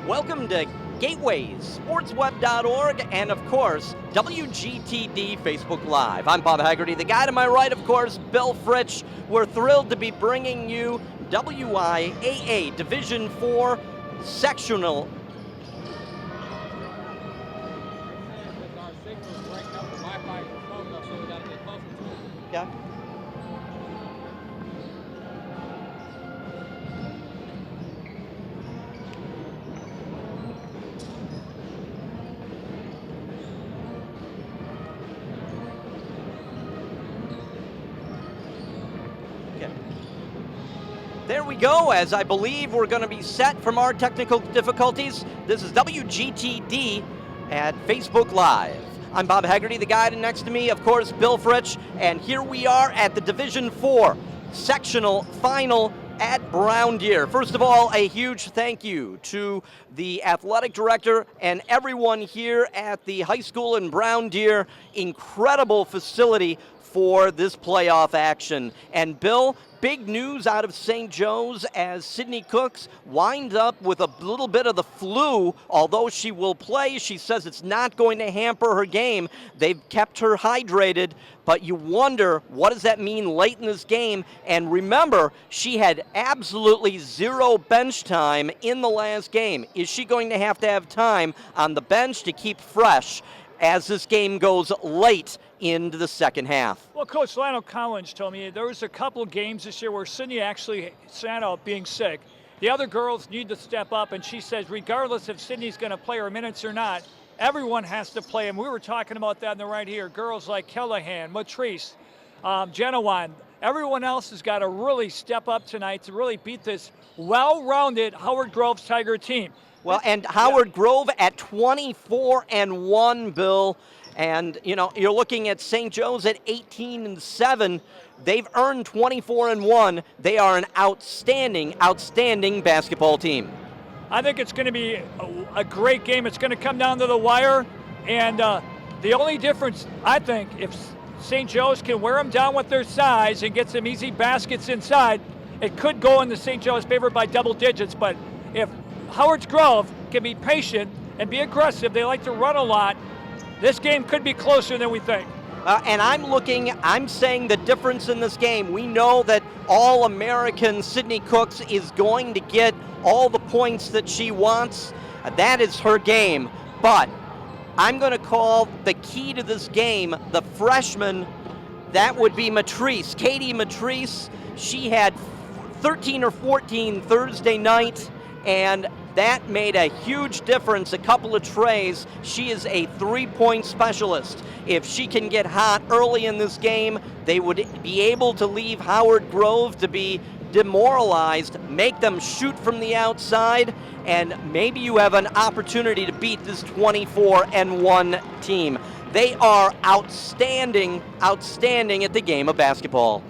Welcome to Gateways, sportsweb.org, and of course, WGTD Facebook Live. I'm Bob Haggerty. The guy to my right, of course, Bill Fritsch. We're thrilled to be bringing you WIAA Division IV Sectional. Yeah. There we go, as I believe we're going to be set from our technical difficulties. This is WGTD at Facebook Live. I'm Bob Haggerty, the guy next to me, of course, Bill Fritsch, and here we are at the Division IV Sectional Final at Brown Deer. First of all, a huge thank you to the athletic director and everyone here at the high school in Brown Deer. Incredible facility for this playoff action. And Bill, big news out of St. Joe's as Sydney Cooks winds up with a little bit of the flu. Although she will play, she says it's not going to hamper her game. They've kept her hydrated, but you wonder, what does that mean late in this game? And remember, she had absolutely zero bench time in the last game. Is she going to have time on the bench to keep fresh as this game goes late into the second half? Well, Coach Lionel Collins told me there was a couple of games this year where Sydney actually sat out being sick. The other girls need to step up, and she says regardless if Sydney's going to play her minutes or not, everyone has to play. And we were talking about that in the right here. Girls like Callahan, Matrice, Genuine, everyone else has got to really step up tonight to really beat this well-rounded Howard Groves Tiger team. Well, and Howard Grove at 24-1, Bill. And, you know, you're looking at St. Joe's at 18-7. They've earned 24-1. They are an outstanding basketball team. I think it's going to be a great game. It's going to come down to the wire. And the only difference, I think, if St. Joe's can wear them down with their size and get some easy baskets inside, it could go into St. Joe's favor by double digits. But if Howard's Grove can be patient and be aggressive, they like to run a lot, this game could be closer than we think. And I'm saying the difference in this game, we know that All-American Sydney Cooks is going to get all the points that she wants. That is her game. But I'm going to call the key to this game the freshman. That would be Matrice, Katie Matrice. She had 13 or 14 Thursday night, and that made a huge difference, a couple of trays. She is a three-point specialist. If she can get hot early in this game, they would be able to leave Howard Grove to be demoralized, make them shoot from the outside, and maybe you have an opportunity to beat this 24-1 team. They are outstanding at the game of basketball.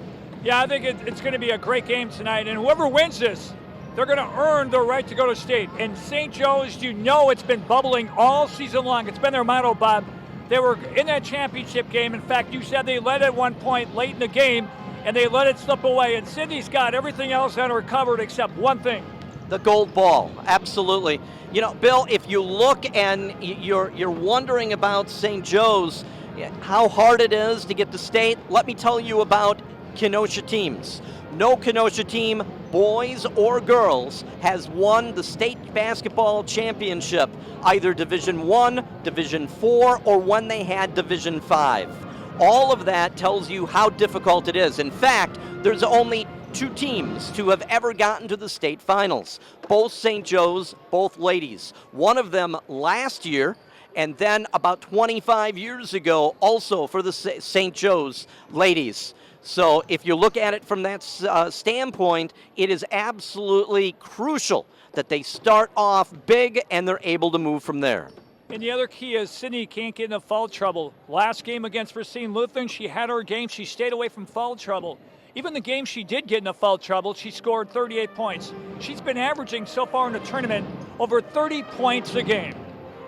Yeah, I think it's going to be a great game tonight, and whoever wins this, they're going to earn their right to go to state. And St. Joe's, you know, it's been bubbling all season long. It's been their motto, Bob. They were in that championship game. In fact, you said they led at one point late in the game, and they let it slip away. And Sydney's got everything else under covered except one thing. The gold ball, absolutely. You know, Bill, if you look and you're wondering about St. Joe's, how hard it is to get to state, let me tell you about Kenosha teams. No Kenosha team, boys or girls, has won the state basketball championship, either Division I, Division IV, or when they had Division V. All of that tells you how difficult it is. In fact, there's only two teams to have ever gotten to the state finals. Both St. Joe's, both ladies. One of them last year, and then about 25 years ago, also for the St. Joe's ladies. So if you look at it from that standpoint, it is absolutely crucial that they start off big and they're able to move from there. And the other key is Sydney can't get into foul trouble. Last game against Racine Lutheran, she had her game. She stayed away from foul trouble. Even the game she did get into foul trouble, she scored 38 points. She's been averaging so far in the tournament over 30 points a game.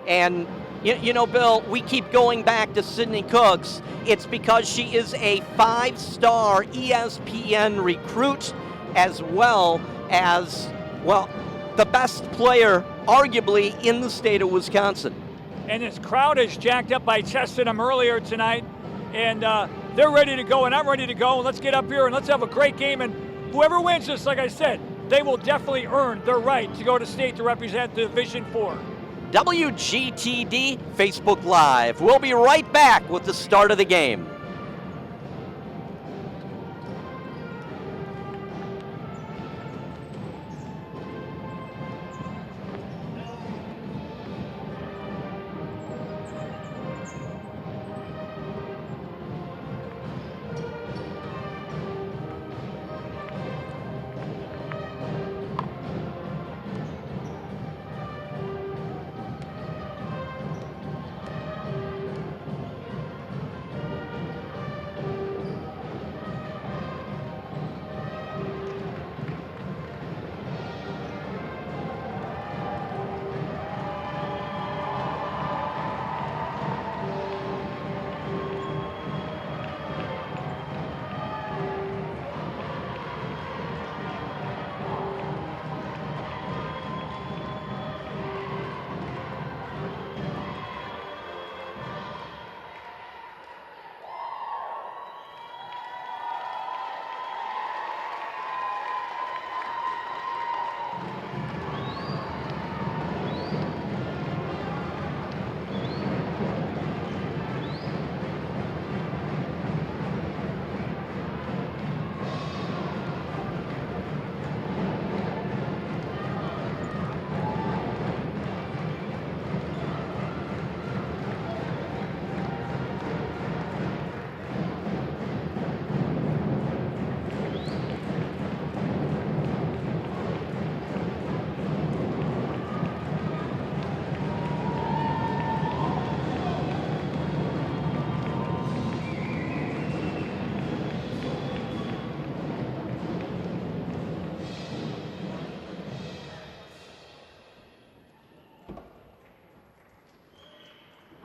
And you know, Bill, we keep going back to Sydney Cooks. It's because she is a 5-star ESPN recruit, as well as, well, the best player, arguably, in the state of Wisconsin. And this crowd is jacked up. I tested them earlier tonight, and they're ready to go, and I'm ready to go. Let's get up here and let's have a great game. And whoever wins this, like I said, they will definitely earn their right to go to state to represent Division 4. WGTD Facebook Live. We'll be right back with the start of the game.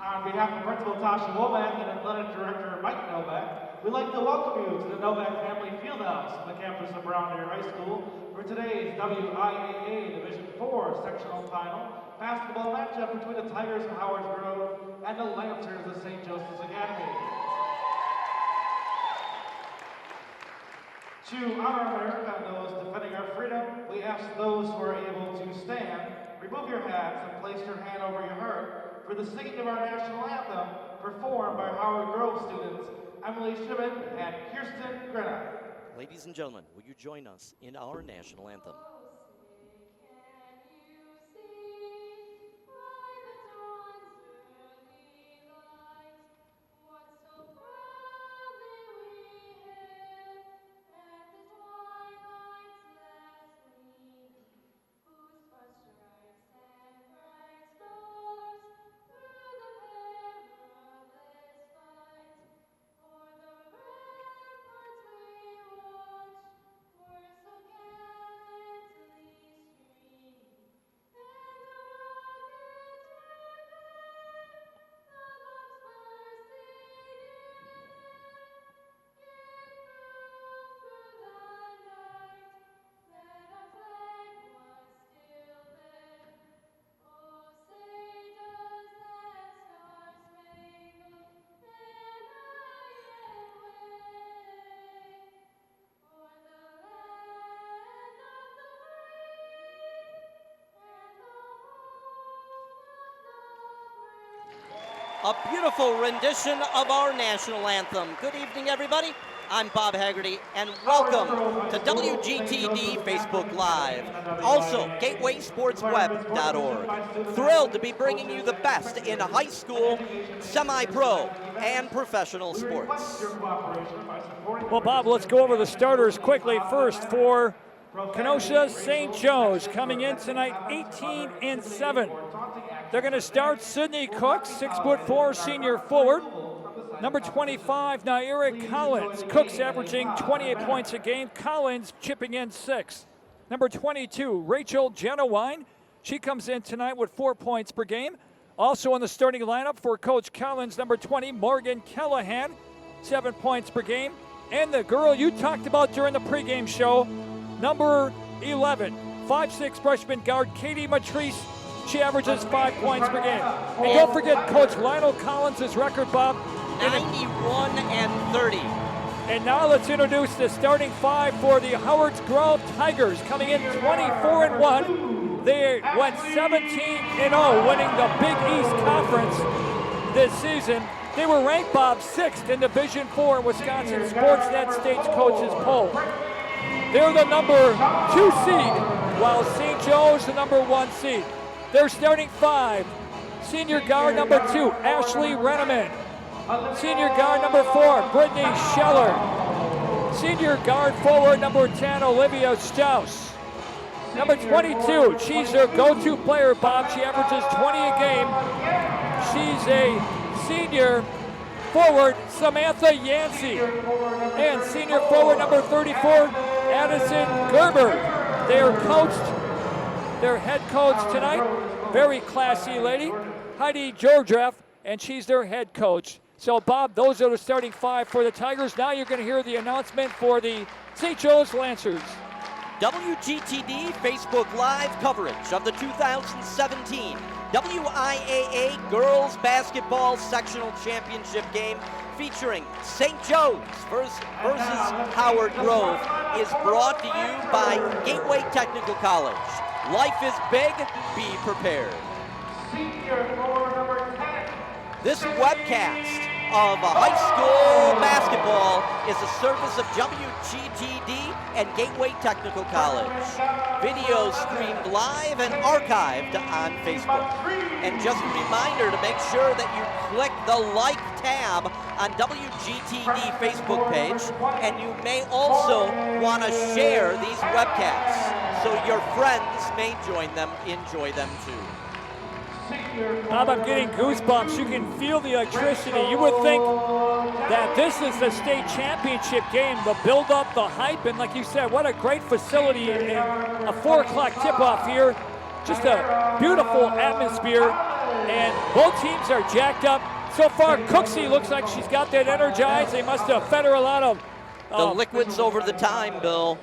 On behalf of Principal Tasha Womack and Athletic Director Mike Novak, we'd like to welcome you to the Novak Family Fieldhouse on the campus of Brown Deer High School for today's WIAA Division 4 sectional final basketball matchup between the Tigers of Howard Grove and the Lancers of St. Joseph's Academy. To honor America and those defending our freedom, we ask those who are able to stand, remove your hats and place your hand over your heart for the singing of our national anthem, performed by Howard Grove students Emily Shimon and Kirsten Grenna. Ladies and gentlemen, will you join us in our national anthem? A beautiful rendition of our national anthem. Good evening, everybody. I'm Bob Haggerty, and welcome to WGTD Facebook Live. Also, GatewaySportsWeb.org. Thrilled to be bringing you the best in high school, semi-pro, and professional sports. Well, Bob, let's go over the starters quickly. First, for Kenosha St. Joe's, coming in tonight 18-7. They're going to start Sydney Cook, 6'4" senior forward. Number 25, Naira Collins. Cook's averaging 28 points a game. Collins chipping in 6. Number 22, Rachel Genowine. She comes in tonight with 4 points per game. Also in the starting lineup for Coach Collins, number 20, Morgan Callahan, 7 points per game. And the girl you talked about during the pregame show, number 11, 5'6" freshman guard Katie Matrice. She averages 5 points per game. And don't forget Coach Lionel Collins' record, Bob. 91-30. And now let's introduce the starting 5 for the Howard Grove Tigers, coming in 24-1. They went 17-0, winning the Big East Conference this season. They were ranked, Bob, 6th in Division IV Wisconsin Sportsnet Stagecoaches poll. They're the number 2 seed, while St. Joe's the number 1 seed. Their starting 5, senior guard number 2, Ashley Renneman. Senior guard number 4, Brittany Scheller. Senior guard forward number 10, Olivia Strauss. Number 22, she's their go-to player, Bob. She averages 20 a game. She's a senior forward, Samantha Yancey. And senior forward number 34, Addison Gerber. They are coached, their head coach tonight, very classy lady, Heidi Georgieff, and she's their head coach. So, Bob, those are the starting 5 for the Tigers. Now you're going to hear the announcement for the St. Joe's Lancers. WGTD Facebook Live coverage of the 2017 WIAA Girls Basketball Sectional Championship game featuring St. Joe's versus Howard Grove is brought to you by Gateway Technical College. Life is big, be prepared. This webcast of high school basketball is a service of WGTD and Gateway Technical College. Video streamed live and archived on Facebook. And just a reminder to make sure that you click the like tab on WGTD Facebook page, and you may also want to share these webcasts so your friends may enjoy them too. Bob, I'm getting goosebumps. You can feel the electricity. You would think that this is the state championship game, the build-up, the hype, and like you said, what a great facility and a 4 o'clock tip-off here. Just a beautiful atmosphere, and both teams are jacked up. So far, Cooksey looks like she's got that energized. They must have fed her a lot of the liquids over the time, Bill.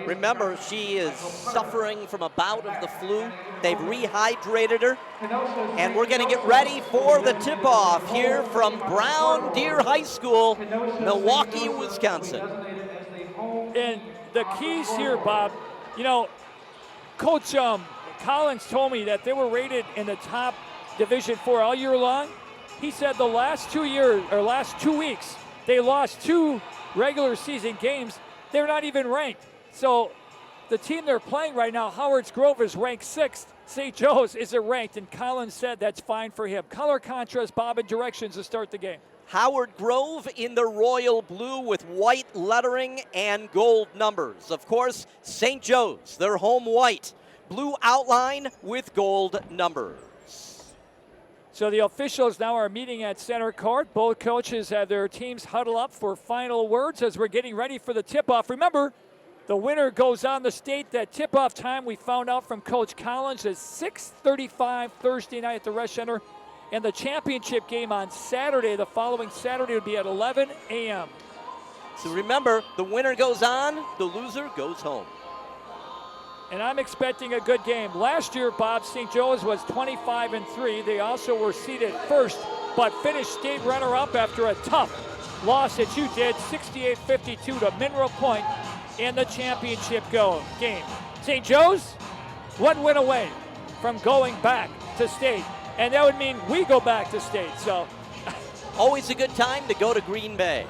Remember, she is suffering from a bout of the flu. They've rehydrated her. And we're going to get ready for the tip-off here from Brown Deer High School, Milwaukee, Wisconsin. And the keys here, Bob, you know, Coach Collins told me that they were rated in the top Division IV all year long. He said the last 2 weeks, they lost 2 regular season games. They're not even ranked. So the team they're playing right now, Howard Grove, is ranked 6th. St. Joe's isn't ranked, and Collins said that's fine for him. Color contrast, Bob, and directions to start the game. Howard Grove in the royal blue with white lettering and gold numbers. Of course, St. Joe's, their home white. Blue outline with gold numbers. So the officials now are meeting at center court. Both coaches have their teams huddle up for final words as we're getting ready for the tip-off. Remember, the winner goes on the state. That tip-off time we found out from Coach Collins is 6:35 Thursday night at the Resch Center. And the championship game on Saturday, the following Saturday, would be at 11 a.m. So remember, the winner goes on, the loser goes home. And I'm expecting a good game. Last year, Bob, St. Joe's was 25-3. They also were seeded first, but finished state runner-up after a tough loss that you did, 68-52 to Mineral Point in the championship game. St. Joe's, 1 win away from going back to state, and that would mean we go back to state. So, always a good time to go to Green Bay.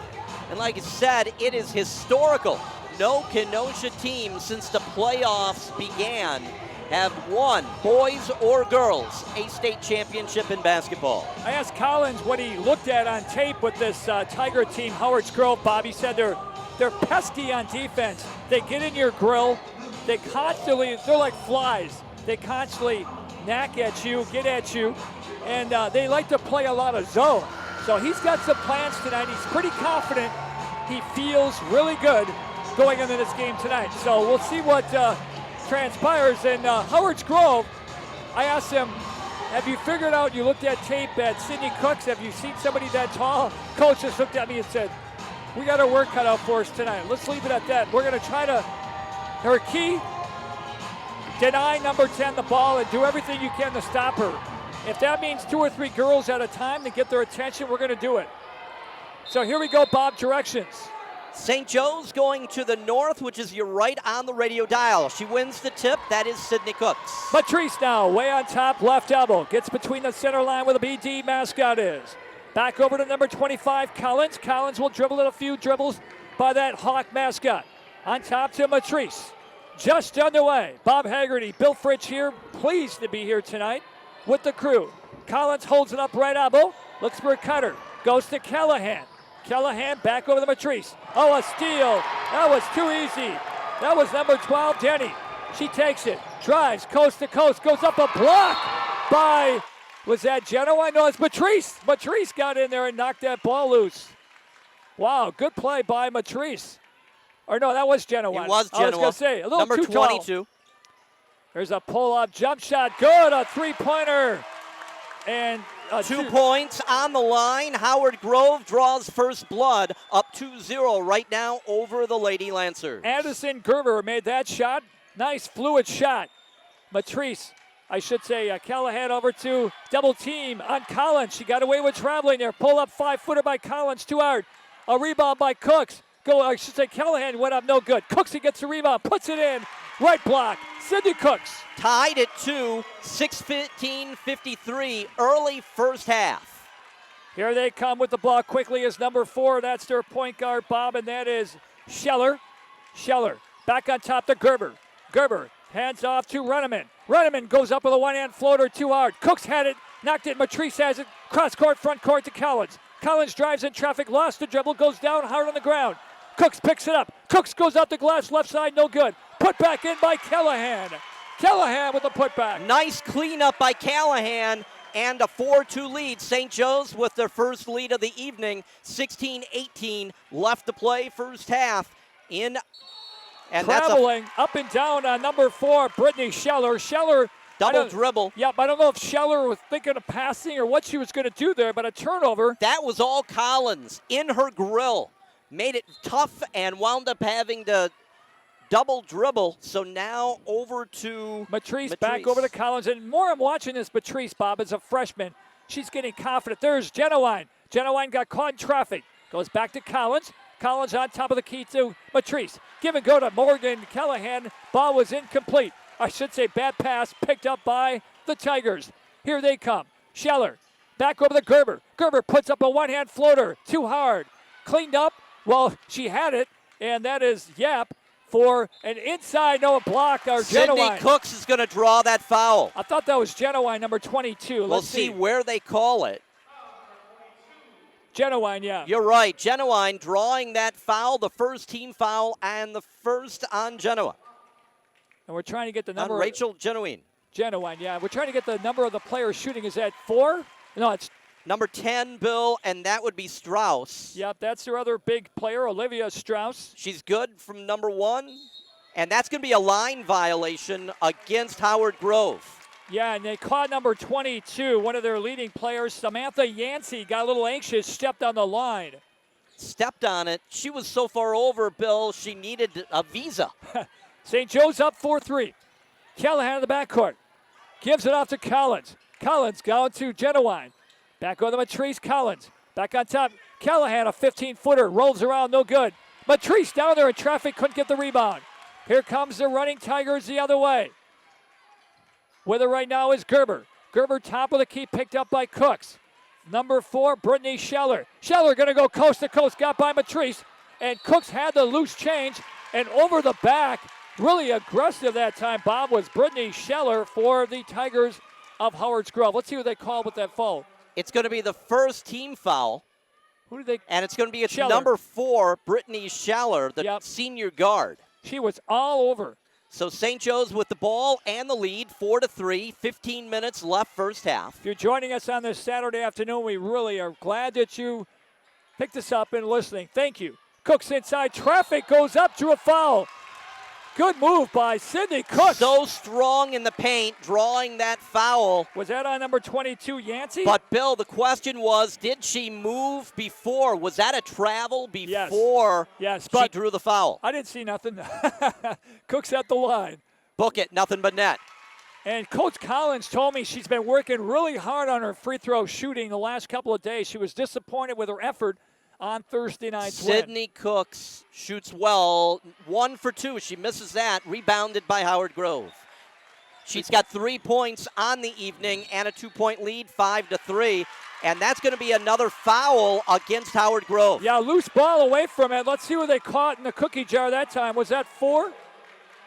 And like I said, it is historical. No Kenosha team since the playoffs began have won, boys or girls, a state championship in basketball. I asked Collins what he looked at on tape with this Tiger team, Howard Grove. Bob, he said they're pesky on defense. They get in your grill. They're like flies. They constantly knack at you, get at you, and they like to play a lot of zone. So he's got some plans tonight. He's pretty confident. He feels really good going into this game tonight. So we'll see what transpires. And Howard's Grove, I asked him, have you figured out, you looked at tape at Sydney Cooks, have you seen somebody that tall? Coach just looked at me and said, we got our work cut out for us tonight. Let's leave it at that. We're going to try to, her key, deny number 10 the ball and do everything you can to stop her. If that means 2 or 3 girls at a time to get their attention, we're going to do it. So here we go, Bob, directions. St. Joe's going to the north, which is your right on the radio dial. She wins the tip. That is Sydney Cooks. Matrice now, way on top, left elbow. Gets between the center line where the BD mascot is. Back over to number 25, Collins. Collins will dribble a few dribbles by that Hawk mascot. On top to Matrice. Just underway. Bob Haggerty, Bill Fritsch here. Pleased to be here tonight with the crew. Collins holds it up right elbow. Looks for a cutter. Goes to Callahan. Callahan back over the Matrice. Oh, a steal. That was too easy. That was number 12, Denny. She takes it. Drives coast to coast. Goes up a block by, was that Genoa? No, it's Matrice. Matrice got in there and knocked that ball loose. Wow, good play by Matrice. Or no, that was Genoa. It was Genoa. I was going to say, a little number too 22. Tall. There's a pull-up jump shot. Good, a three-pointer. And 2 points on the line. Howard Grove draws first blood, up 2-0 right now over the Lady Lancers. Addison Gerber made that shot. Nice fluid shot. Matrice, I should say, Callahan over to double team on Collins. She got away with traveling there. Pull up 5-footer by Collins, too hard. A rebound by Cooks. I should say Callahan went up, no good. Cooks, he gets the rebound, puts it in. Right block, Sydney Cooks. Tied at 2, 6:15:53, early first half. Here they come with the ball quickly as number 4. That's their point guard, Bob, and that is Scheller. Scheller back on top to Gerber. Gerber hands off to Runneman. Runneman goes up with a one-hand floater too hard. Cooks had it, knocked it. Matrice has it. Cross court, front court to Collins. Collins drives in traffic, lost the dribble, goes down hard on the ground. Cooks picks it up. Cooks goes out the glass, left side, no good. Put back in by Callahan. Callahan with the putback. Nice cleanup by Callahan and a 4-2 lead. St. Joe's with their first lead of the evening. 16-18 left to play first half. And traveling up and down on number 4, Brittany Scheller. Scheller double dribble. Yeah, but I don't know if Scheller was thinking of passing or what she was going to do there, but a turnover. That was all Collins in her grill. Made it tough and wound up having to double dribble. So now over to Matrice. Back over to Collins. And more I'm watching this Matrice, Bob, as a freshman. She's getting confident. There's Genowine. Genowine got caught in traffic. Goes back to Collins. Collins on top of the key to Matrice. Give and go to Morgan Callahan. Ball was incomplete. I should say bad pass picked up by the Tigers. Here they come. Scheller. Back over to Gerber. Gerber puts up a one-hand floater. Too hard. Cleaned up. Well, she had it. And that is Yap for an inside no block. Or Sydney Cooks is going to draw that foul. I thought that was Genowine, number 22. We'll see where they call it. Genowine, yeah. You're right. Genowine drawing that foul, the first team foul, and the first on Genoa. And we're trying to get the number. On Rachel Genowine. Genowine, yeah. We're trying to get the number of the players shooting. Is that 4? No, it's number 10, Bill, and that would be Strauss. Yep, that's their other big player, Olivia Strauss. She's good from number 1, and that's going to be a line violation against Howard Grove. Yeah, and they caught number 22, one of their leading players, Samantha Yancey, got a little anxious, stepped on the line. Stepped on it. She was so far over, Bill, she needed a visa. St. Joe's up 4-3. Callahan in the backcourt. Gives it off to Collins. Collins going to Genowine. Back on the Matrice, Collins. Back on top. Callahan, a 15-footer. Rolls around, no good. Matrice down there in traffic, couldn't get the rebound. Here comes the running Tigers the other way. With it right now is Gerber. Gerber top of the key, picked up by Cooks. Number 4, Brittany Scheller. Scheller going to go coast to coast, got by Matrice. And Cooks had the loose change. And over the back, really aggressive that time, Bob, was Brittany Scheller for the Tigers of Howard's Grove. Let's see what they call with that foul. It's going to be the first team foul. Who did they? And it's going to be number 4, Brittany Scheller, the Yep. senior guard. She was all over. So St. Joe's with the ball and the lead, 4-3, 15 minutes left first half. If you're joining us on this Saturday afternoon, we really are glad that you picked us up and listening. Thank you. Cooks inside. Traffic goes up to a foul. Good move by Sydney Cooks. So strong in the paint, drawing that foul. Was that on number 22, Yancey? But, Bill, the question was, did she move before? Was that a travel before yes, she drew the foul? I didn't see nothing. Cooks at the line. Book it, nothing but net. And Coach Collins told me she's been working really hard on her free throw shooting the last couple of days. She was disappointed with her effort on Thursday night's win. Sydney Cooks shoots well, 1 for 2. She misses that, rebounded by Howard Grove. She's got 3 points on the evening and a 2-point lead, 5-3. And that's going to be another foul against Howard Grove. Yeah, loose ball away from it. Let's see what they caught in the cookie jar that time. Was that 4?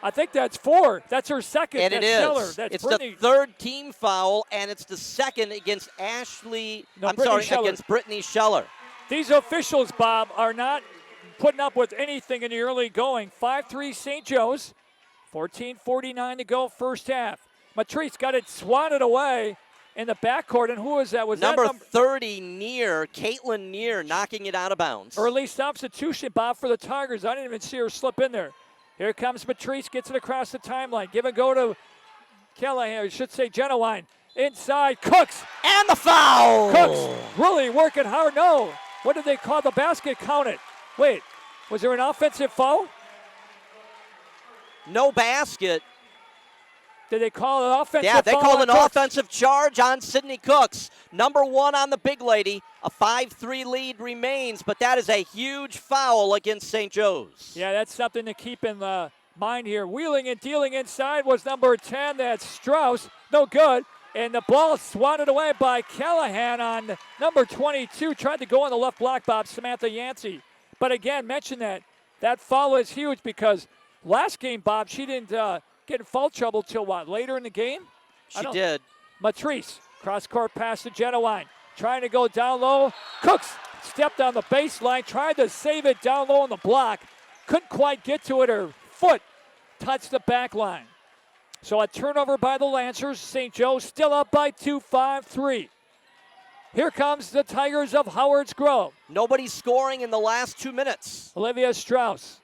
I think that's 4. That's her second. And that's it is. Stellar. That's it's Brittany. the third team foul, and it's the second against against Brittany Scheller. These officials, Bob, are not putting up with anything in the early going. 5-3 St. Joe's, 14:49 to go first half. Matrice got it swatted away in the backcourt, and who was that? Was number that 30, Caitlin Neer, knocking it out of bounds. Early substitution, Bob, for the Tigers. I didn't even see her slip in there. Here comes Matrice, gets it across the timeline. Give and go to Callahan, I should say Genowine. Inside, Cooks. And the foul! Cooks really working hard. No. What did they call the basket? Count it. Wait, was there an offensive foul? No basket. Did they call an offensive foul? Yeah, they called an Cooks? offensive charge on Sydney Cooks. Number 1 on the big lady. A 5-3 lead remains, but that is a huge foul against St. Joe's. Yeah, that's something to keep in mind here. Wheeling and dealing inside was number 10. That's Strauss. No good. And the ball swatted away by Callahan on number 22. Tried to go on the left block, Bob, Samantha Yancey. But again, mention that foul is huge because last game, Bob, she didn't get in foul trouble till what, later in the game? She did. Matrice, cross-court pass to Genowine. Trying to go down low. Cooks stepped on the baseline, tried to save it down low on the block. Couldn't quite get to it. Her foot touched the back line. So a turnover by the Lancers. St. Joe still up by 2, 5-3. Here comes the Tigers of Howard's Grove. Nobody scoring in the last 2 minutes. Olivia Strauss.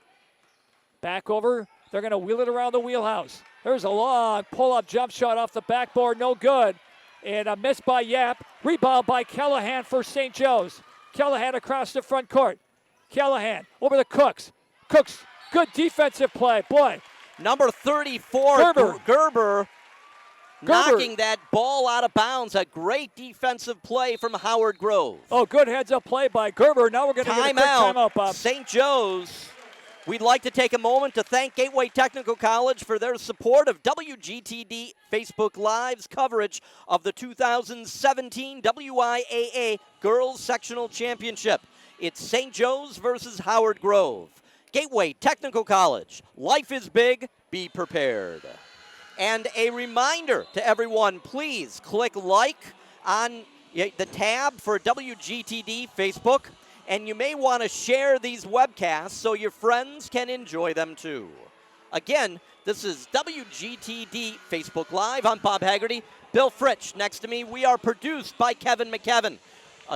Back over. They're going to wheel it around the wheelhouse. There's a long pull-up jump shot off the backboard. No good. And a miss by Yap. Rebound by Callahan for St. Joe's. Callahan across the front court. Callahan over the Cooks. Cooks, good defensive play. Boy. Number 34, Gerber, knocking Gerber. that ball out of bounds. A great defensive play from Howard Grove. Oh, good heads-up play by Gerber. Now we're going to get a quick timeout, Bob. St. Joe's. We'd like to take a moment to thank Gateway Technical College for their support of WGTD Facebook Live's coverage of the 2017 WIAA Girls Sectional Championship. It's St. Joe's versus Howard Grove. Gateway Technical College. Life is big. Be prepared. And a reminder to everyone, please click like on the tab for WGTD Facebook. And you may want to share these webcasts so your friends can enjoy them too. Again, this is WGTD Facebook Live. I'm Bob Haggerty. Bill Fritsch next to me. We are produced by Kevin McKevin.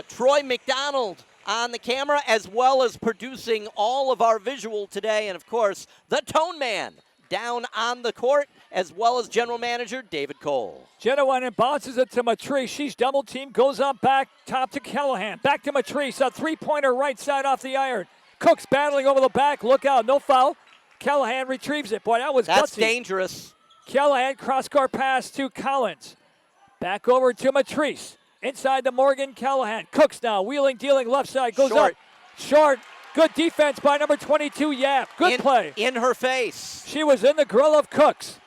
Troy McDonald on the camera, as well as producing all of our visual today. And, of course, the Tone Man down on the court, as well as General Manager David Cole. Genowine bounces it to Matrice. She's double-teamed, goes on back, top to Callahan. Back to Matrice, a three-pointer right side off the iron. Cooks battling over the back. Look out, no foul. Callahan retrieves it. Boy, that was That's gutsy. dangerous. Callahan, cross-court pass to Collins. Back over to Matrice. Inside to Morgan Callahan. Cooks now, wheeling, dealing, left side, goes Short. up. Short. Good defense by number 22, Yap. Good play. In her face. She was in the grill of Cooks.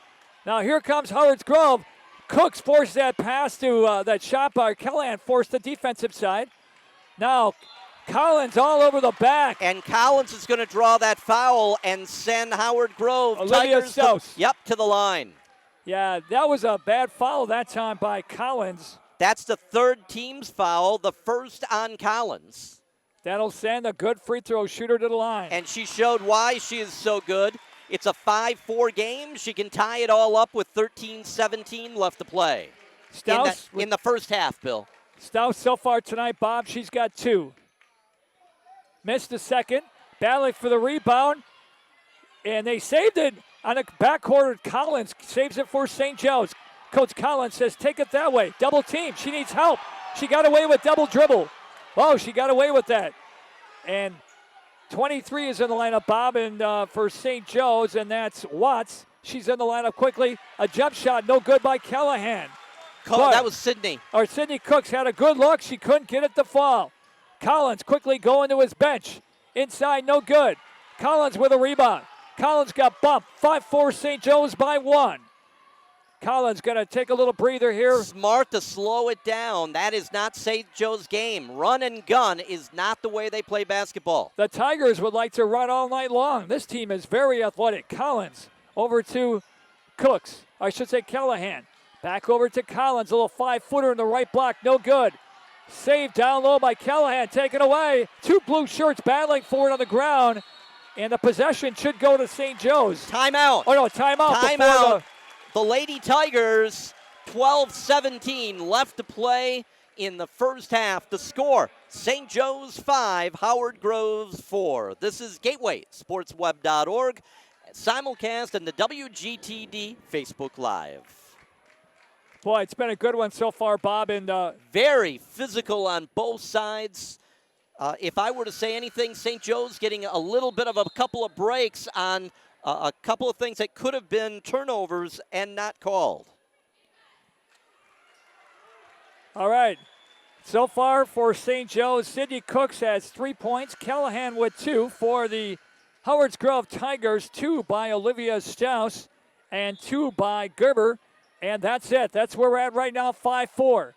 Now here comes Howard's Grove. Cooks forced that pass to that shot by Callahan, forced the defensive side. Now Collins all over the back. And Collins is going to draw that foul and send Howard Grove Olivia Tigers Strauss. to the line. Yeah, that was a bad foul that time by Collins. That's the third team's foul, the first on Collins. That'll send a good free throw shooter to the line. And she showed why she is so good. It's a 5-4 game. She can tie it all up with 13-17 left to play. Stouse In the first half, Bill. Stouse so far tonight, Bob, she's got 2. Missed the second. Battling for the rebound. And they saved it on a backcourt. Collins saves it for St. Joe's. Coach Collins says, take it that way. Double team. She needs help. She got away with double dribble. Oh, she got away with that. And 23 is in the lineup, Bob, and for St. Joe's, and that's Watts. She's in the lineup quickly. A jump shot, no good by Callahan. That was Sydney. Or Sydney Cooks had a good look. She couldn't get it to fall. Collins quickly going to his bench. Inside, no good. Collins with a rebound. Collins got bumped. 5-4 St. Joe's by 1. Collins going to take a little breather here. Smart to slow it down. That is not St. Joe's game. Run and gun is not the way they play basketball. The Tigers would like to run all night long. This team is very athletic. Collins over to Cooks. I should say Callahan. Back over to Collins. A little 5-footer in the right block. No good. Saved down low by Callahan. Taken away. 2 blue shirts battling for it on the ground. And the possession should go to St. Joe's. Timeout. Oh, no, timeout. Timeout. The Lady Tigers, 12-17 left to play in the first half. The score, St. Joe's 5, Howard Groves 4. This is GatewaySportsWeb.org, simulcast and the WGTD Facebook Live. Boy, it's been a good one so far, Bob. And very physical on both sides. If I were to say anything, St. Joe's getting a little bit of a couple of breaks on a couple of things that could have been turnovers and not called. All right. So far for St. Joe's, Sydney Cooks has 3 points. Callahan with 2 for the Howards Grove Tigers. 2 by Olivia Stouse and 2 by Gerber. And that's it. That's where we're at right now, 5-4.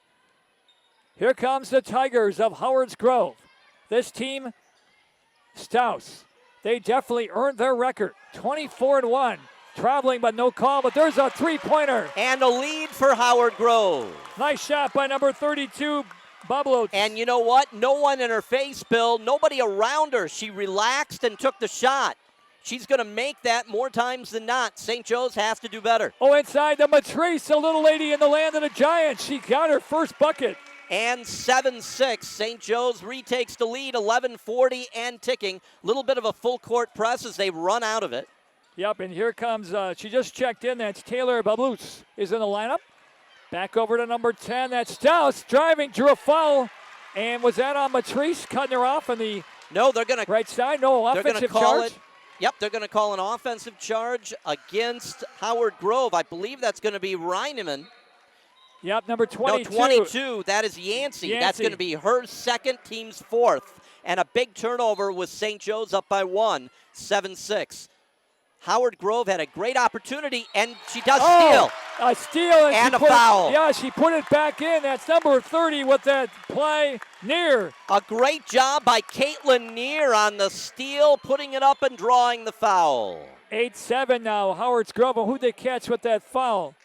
Here comes the Tigers of Howards Grove. This team, Stouse, they definitely earned their record. 24-1, traveling but no call, but there's a 3-pointer. And a lead for Howard Grove. Nice shot by number 32, Bublo. And you know what? No one in her face, Bill. Nobody around her. She relaxed and took the shot. She's going to make that more times than not. St. Joe's has to do better. Oh, inside the Matrice, a little lady in the land of the Giants. She got her first bucket. And 7-6. St. Joe's retakes the lead, 11:40 and ticking. Little bit of a full court press as they run out of it. Yep, and here comes, she just checked in. That's Taylor Bablus is in the lineup. Back over to number 10. That's Stouse driving, drew a foul. And was that on Matrice cutting her off on the right side? No offensive charge? Yep, they're going to call an offensive charge against Howard Grove. I believe that's going to be Reineman. Yep, number 22. No, 22. That is Yancey. That's going to be her second, team's fourth. And a big turnover with St. Joe's up by 1, 7-6. Howard Grove had a great opportunity, and she does steal. A steal. And a foul. Yeah, she put it back in. That's number 30 with that play, Near. A great job by Caitlin Near on the steal, putting it up and drawing the foul. 8-7 now, Howard's Grove. Who'd they catch with that foul?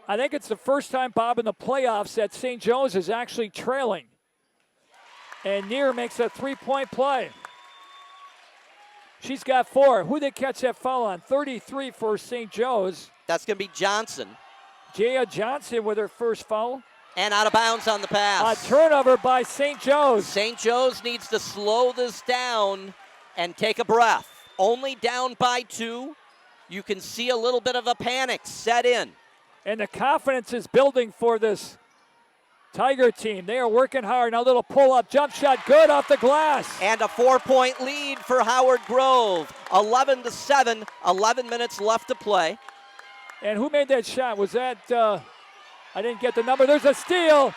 I think it's the first time, Bob, in the playoffs that St. Joe's is actually trailing. And Near makes a 3-point play. She's got 4. Who'd they catch that foul on? 33 for St. Joe's. That's going to be Johnson. Jaya Johnson with her first foul. And out of bounds on the pass. A turnover by St. Joe's. St. Joe's needs to slow this down and take a breath. Only down by 2. You can see a little bit of a panic set in. And the confidence is building for this Tiger team. They are working hard. Now a little pull-up jump shot, good off the glass. And a 4-point lead for Howard Grove. 11-7, 11 minutes left to play. And who made that shot? Was that, I didn't get the number. There's a steal.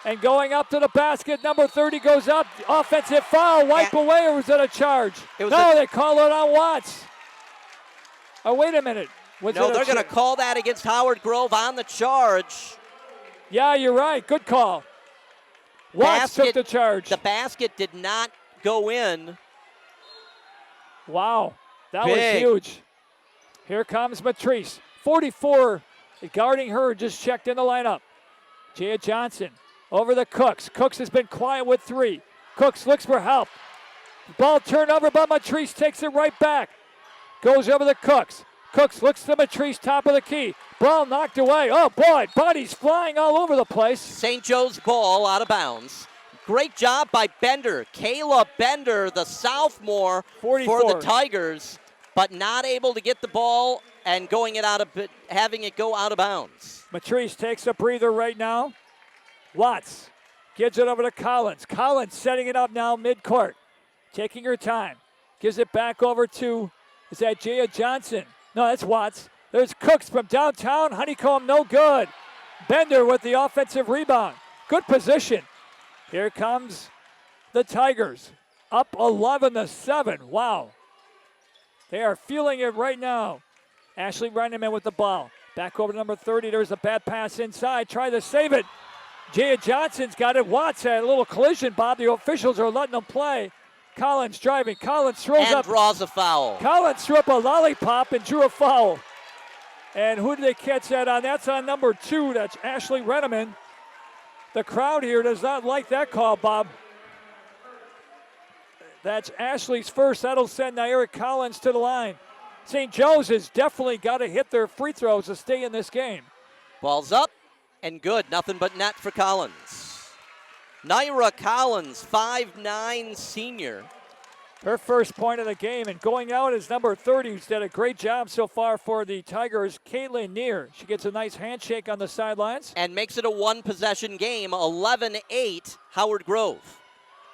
And going up to the basket, number 30 goes up. Offensive foul, wipe away, or was that a charge? They call it on Watts. Oh, wait a minute. No, they're going to call that against Howard Grove on the charge. Yeah, you're right. Good call. Watts took the charge. The basket did not go in. Wow, that was huge. Here comes Matrice. 44 guarding her, just checked in the lineup. Jaya Johnson over the Cooks. Cooks has been quiet with 3. Cooks looks for help. Ball turned over, but Matrice takes it right back. Goes over to Cooks. Cooks looks to Matrice, top of the key. Ball knocked away. Oh, boy, bodies flying all over the place. St. Joe's ball out of bounds. Great job by Bender. Kayla Bender, the sophomore 44. for the Tigers, but not able to get the ball and having it go out of bounds. Matrice takes a breather right now. Watts gives it over to Collins. Collins setting it up now mid-court. Taking her time. Gives it back over to, is that Jaya Johnson? No, that's Watts. There's Cooks from downtown. Honeycomb, no good. Bender with the offensive rebound. Good position. Here comes the Tigers. Up 11-7. Wow. They are feeling it right now. Ashley Reineman with the ball. Back over to number 30. There's a bad pass inside. Try to save it. Jaya Johnson's got it. Watts had a little collision, Bob. The officials are letting them play. Collins driving. Collins throws and up. Draws a foul. Collins threw up a lollipop and drew a foul. And who did they catch that on? That's on number 2. That's Ashley Reineman. The crowd here does not like that call, Bob. That's Ashley's first. That'll send Naira Collins to the line. St. Joe's has definitely got to hit their free throws to stay in this game. Ball's up and good. Nothing but net for Collins. Naira Collins, 5'9" senior. Her first point of the game, and going out is number 30, who's done a great job so far for the Tigers, Caitlin Neer. She gets a nice handshake on the sidelines. And makes it a one-possession game, 11-8, Howard Grove.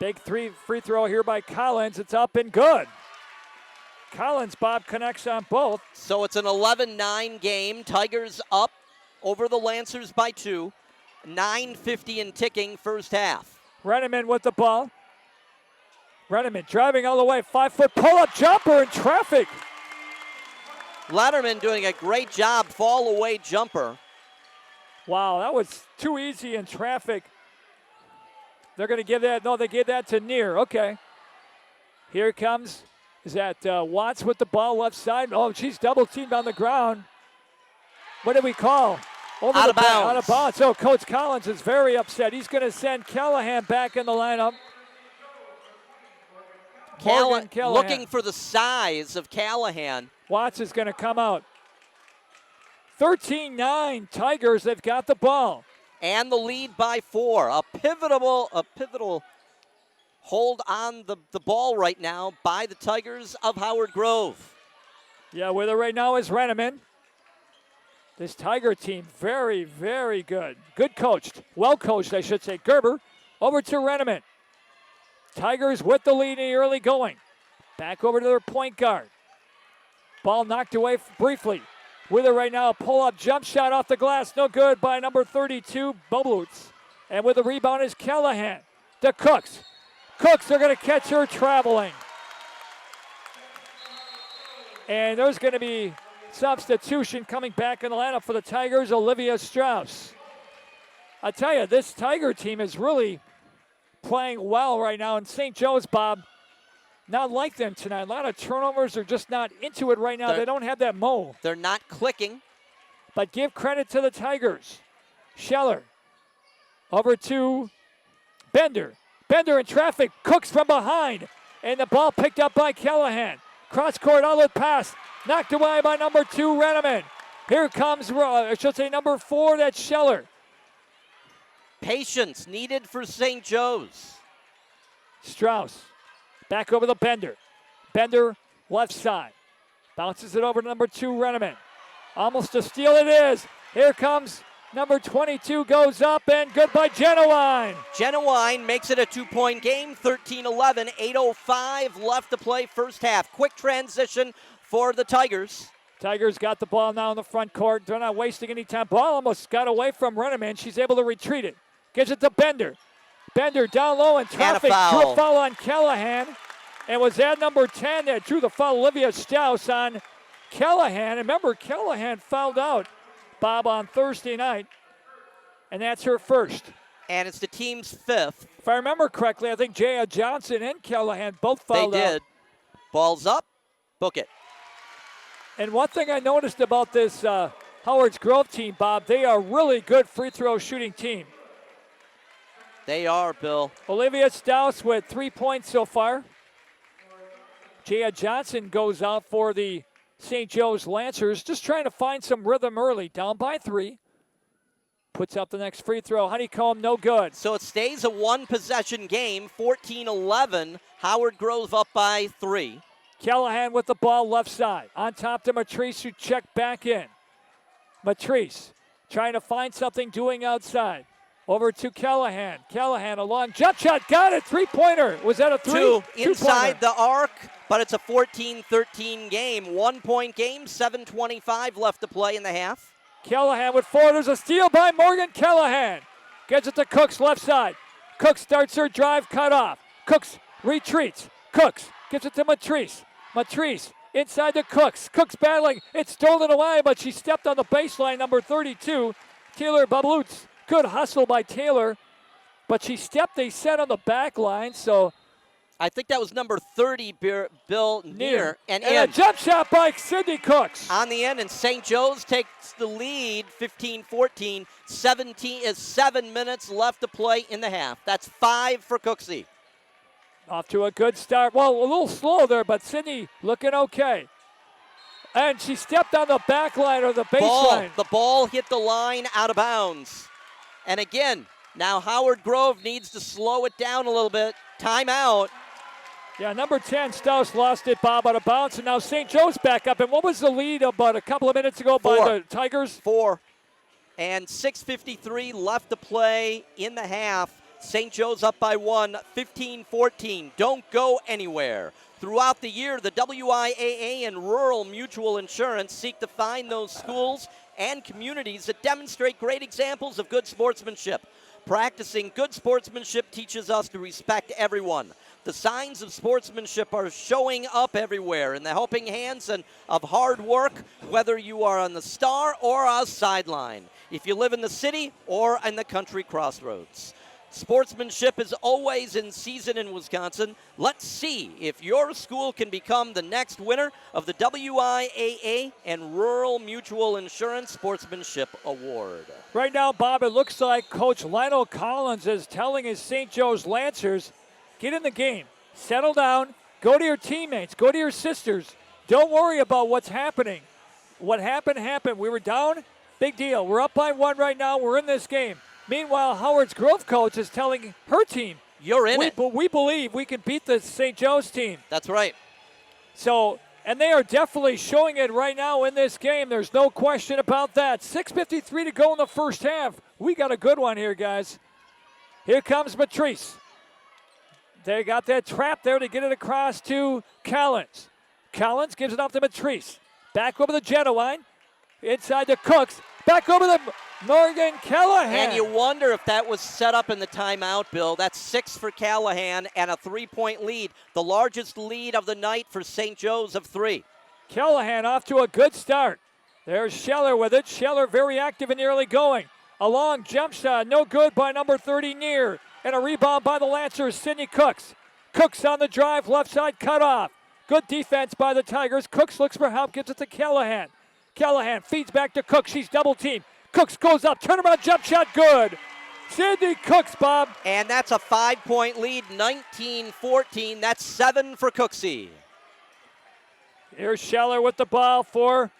Big free throw here by Collins. It's up and good. Collins, Bob, connects on both. So it's an 11-9 game. Tigers up over the Lancers by 2. 9:50 and ticking first half. Reineman with the ball. Reineman driving all the way. 5-foot pull-up jumper in traffic. Letterman doing a great job. Fall away jumper. Wow, that was too easy in traffic. They're going to give that. No, they gave that to Neer. Okay. Here comes. Is that Watts with the ball left side? Oh, she's double teamed on the ground. What did we call? Out of bounds. Out of bounds. So Coach Collins is very upset. He's going to send Callahan back in the lineup. Callahan. Looking for the size of Callahan. Watts is going to come out. 13-9 Tigers. They've got the ball. And the lead by 4. A pivotal hold on the ball right now by the Tigers of Howard Grove. Yeah, with it right now is Reineman. This Tiger team, very, very good. Good coached. Well coached, I should say. Gerber over to Reineman. Tigers with the lead in the early going. Back over to their point guard. Ball knocked away briefly. With it right now, a pull-up jump shot off the glass. No good by number 32, Boblutz. And with the rebound is Callahan. To Cooks. Cooks, they're going to catch her traveling. And there's going to be substitution coming back in the lineup for the Tigers, Olivia Strauss. I tell you, this Tiger team is really playing well right now. And St. Joe's, Bob, not like them tonight. A lot of turnovers. They're just not into it right now. They don't have that mo. They're not clicking. But give credit to the Tigers. Scheller over to Bender. Bender in traffic. Cooks from behind. And the ball picked up by Callahan. Cross-court outlet pass. Knocked away by number 2, Reineman. Here comes, I should say, number 4, that's Scheller. Patience needed for St. Joe's. Strauss back over the Bender. Bender left side. Bounces it over to number 2, Reineman. Almost a steal it is. Here comes number 22, goes up, and good by Genowine. Genowine makes it a 2-point game, 13-11, 8:05 left to play first half. Quick transition for the Tigers. Tigers got the ball now in the front court. They're not wasting any time. Ball almost got away from Reineman. She's able to retreat it. Gives it to Bender. Bender down low in traffic. Drew a foul on Callahan. And was that number 10 that drew the foul, Olivia Strauss, on Callahan. Remember, Callahan fouled out, Bob, on Thursday night. And that's her first. And it's the team's 5th. If I remember correctly, I think Jaya Johnson and Callahan both fouled out. They did. Ball's up. Book it. And one thing I noticed about this Howard's Grove team, Bob, they are a really good free throw shooting team. They are, Bill. Olivia Strauss with 3 points so far. Jaya Johnson goes out for the St. Joe's Lancers, just trying to find some rhythm early. Down by 3. Puts up the next free throw. Honeycomb, no good. So it stays a one-possession game, 14-11. Howard Grove up by 3. Callahan with the ball left side. On top to Matrice, who checked back in. Matrice trying to find something doing outside. Over to Callahan. Callahan, a long jump shot. Got it. Three-pointer. Was that a 3? Two inside the arc, but it's a 14-13 game. 1-point game, 7:25 left to play in the half. Callahan with 4. There's a steal by Morgan Callahan. Gets it to Cooks left side. Cooks starts her drive, cut off. Cooks retreats. Cooks gives it to Matrice. Matrice inside to Cooks. Cooks battling. It's stolen away, but she stepped on the baseline, number 32. Taylor Bablutz. Good hustle by Taylor, but she stepped, they said, on the back line, so. I think that was number 30, Bill Neer. And a jump shot by Sydney Cooks. On the end, and St. Joe's takes the lead, 15-14. 7 minutes left to play in the half. That's 5 for Cooksey. Off to a good start. Well, a little slow there, but Sydney looking okay. And she stepped on the back line or the baseline. The ball hit the line out of bounds. And again, now Howard Grove needs to slow it down a little bit. Timeout. Yeah, number 10, Staus lost it, Bob, out of bounds, and now St. Joe's back up. And what was the lead about a couple of minutes ago by the Tigers? 4. And 6:53 left to play in the half. St. Joe's up by 1, 15-14. Don't go anywhere. Throughout the year, the WIAA and Rural Mutual Insurance seek to find those schools and communities that demonstrate great examples of good sportsmanship. Practicing good sportsmanship teaches us to respect everyone. The signs of sportsmanship are showing up everywhere in the helping hands and of hard work, whether you are on the star or a sideline, if you live in the city or in the country crossroads. Sportsmanship is always in season in Wisconsin. Let's see if your school can become the next winner of the WIAA and Rural Mutual Insurance Sportsmanship Award. Right now, Bob, it looks like Coach Lionel Collins is telling his St. Joe's Lancers, get in the game, settle down, go to your teammates, go to your sisters. Don't worry about what's happening. What happened, happened. We were down, big deal. We're up by 1 right now. We're in this game. Meanwhile, Howard's Grove coach is telling her team, you're in it. But we believe we can beat the St. Joe's team. That's right. So, and they are definitely showing it right now in this game. There's no question about that. 6:53 to go in the first half. We got a good one here, guys. Here comes Matrice. They got that trap there to get it across to Collins. Collins gives it off to Matrice. Back over the Genuine. Inside to Cooks. Back over to Morgan Callahan. And you wonder if that was set up in the timeout, Bill. That's 6 for Callahan and a 3-point lead. The largest lead of the night for St. Joe's of 3. Callahan off to a good start. There's Scheller with it. Scheller very active in the early going. A long jump shot, no good by number 30, Neer. And a rebound by the Lancers, Sydney Cooks. Cooks on the drive, left side cut off. Good defense by the Tigers. Cooks looks for help, gives it to Callahan. Callahan feeds back to Cooks. She's double teamed. Cooks goes up, turnaround jump shot, good. Sydney Cooks, Bob. And that's a 5-point lead, 19-14. That's 7 for Cooksey. Here's Scheller with the ball for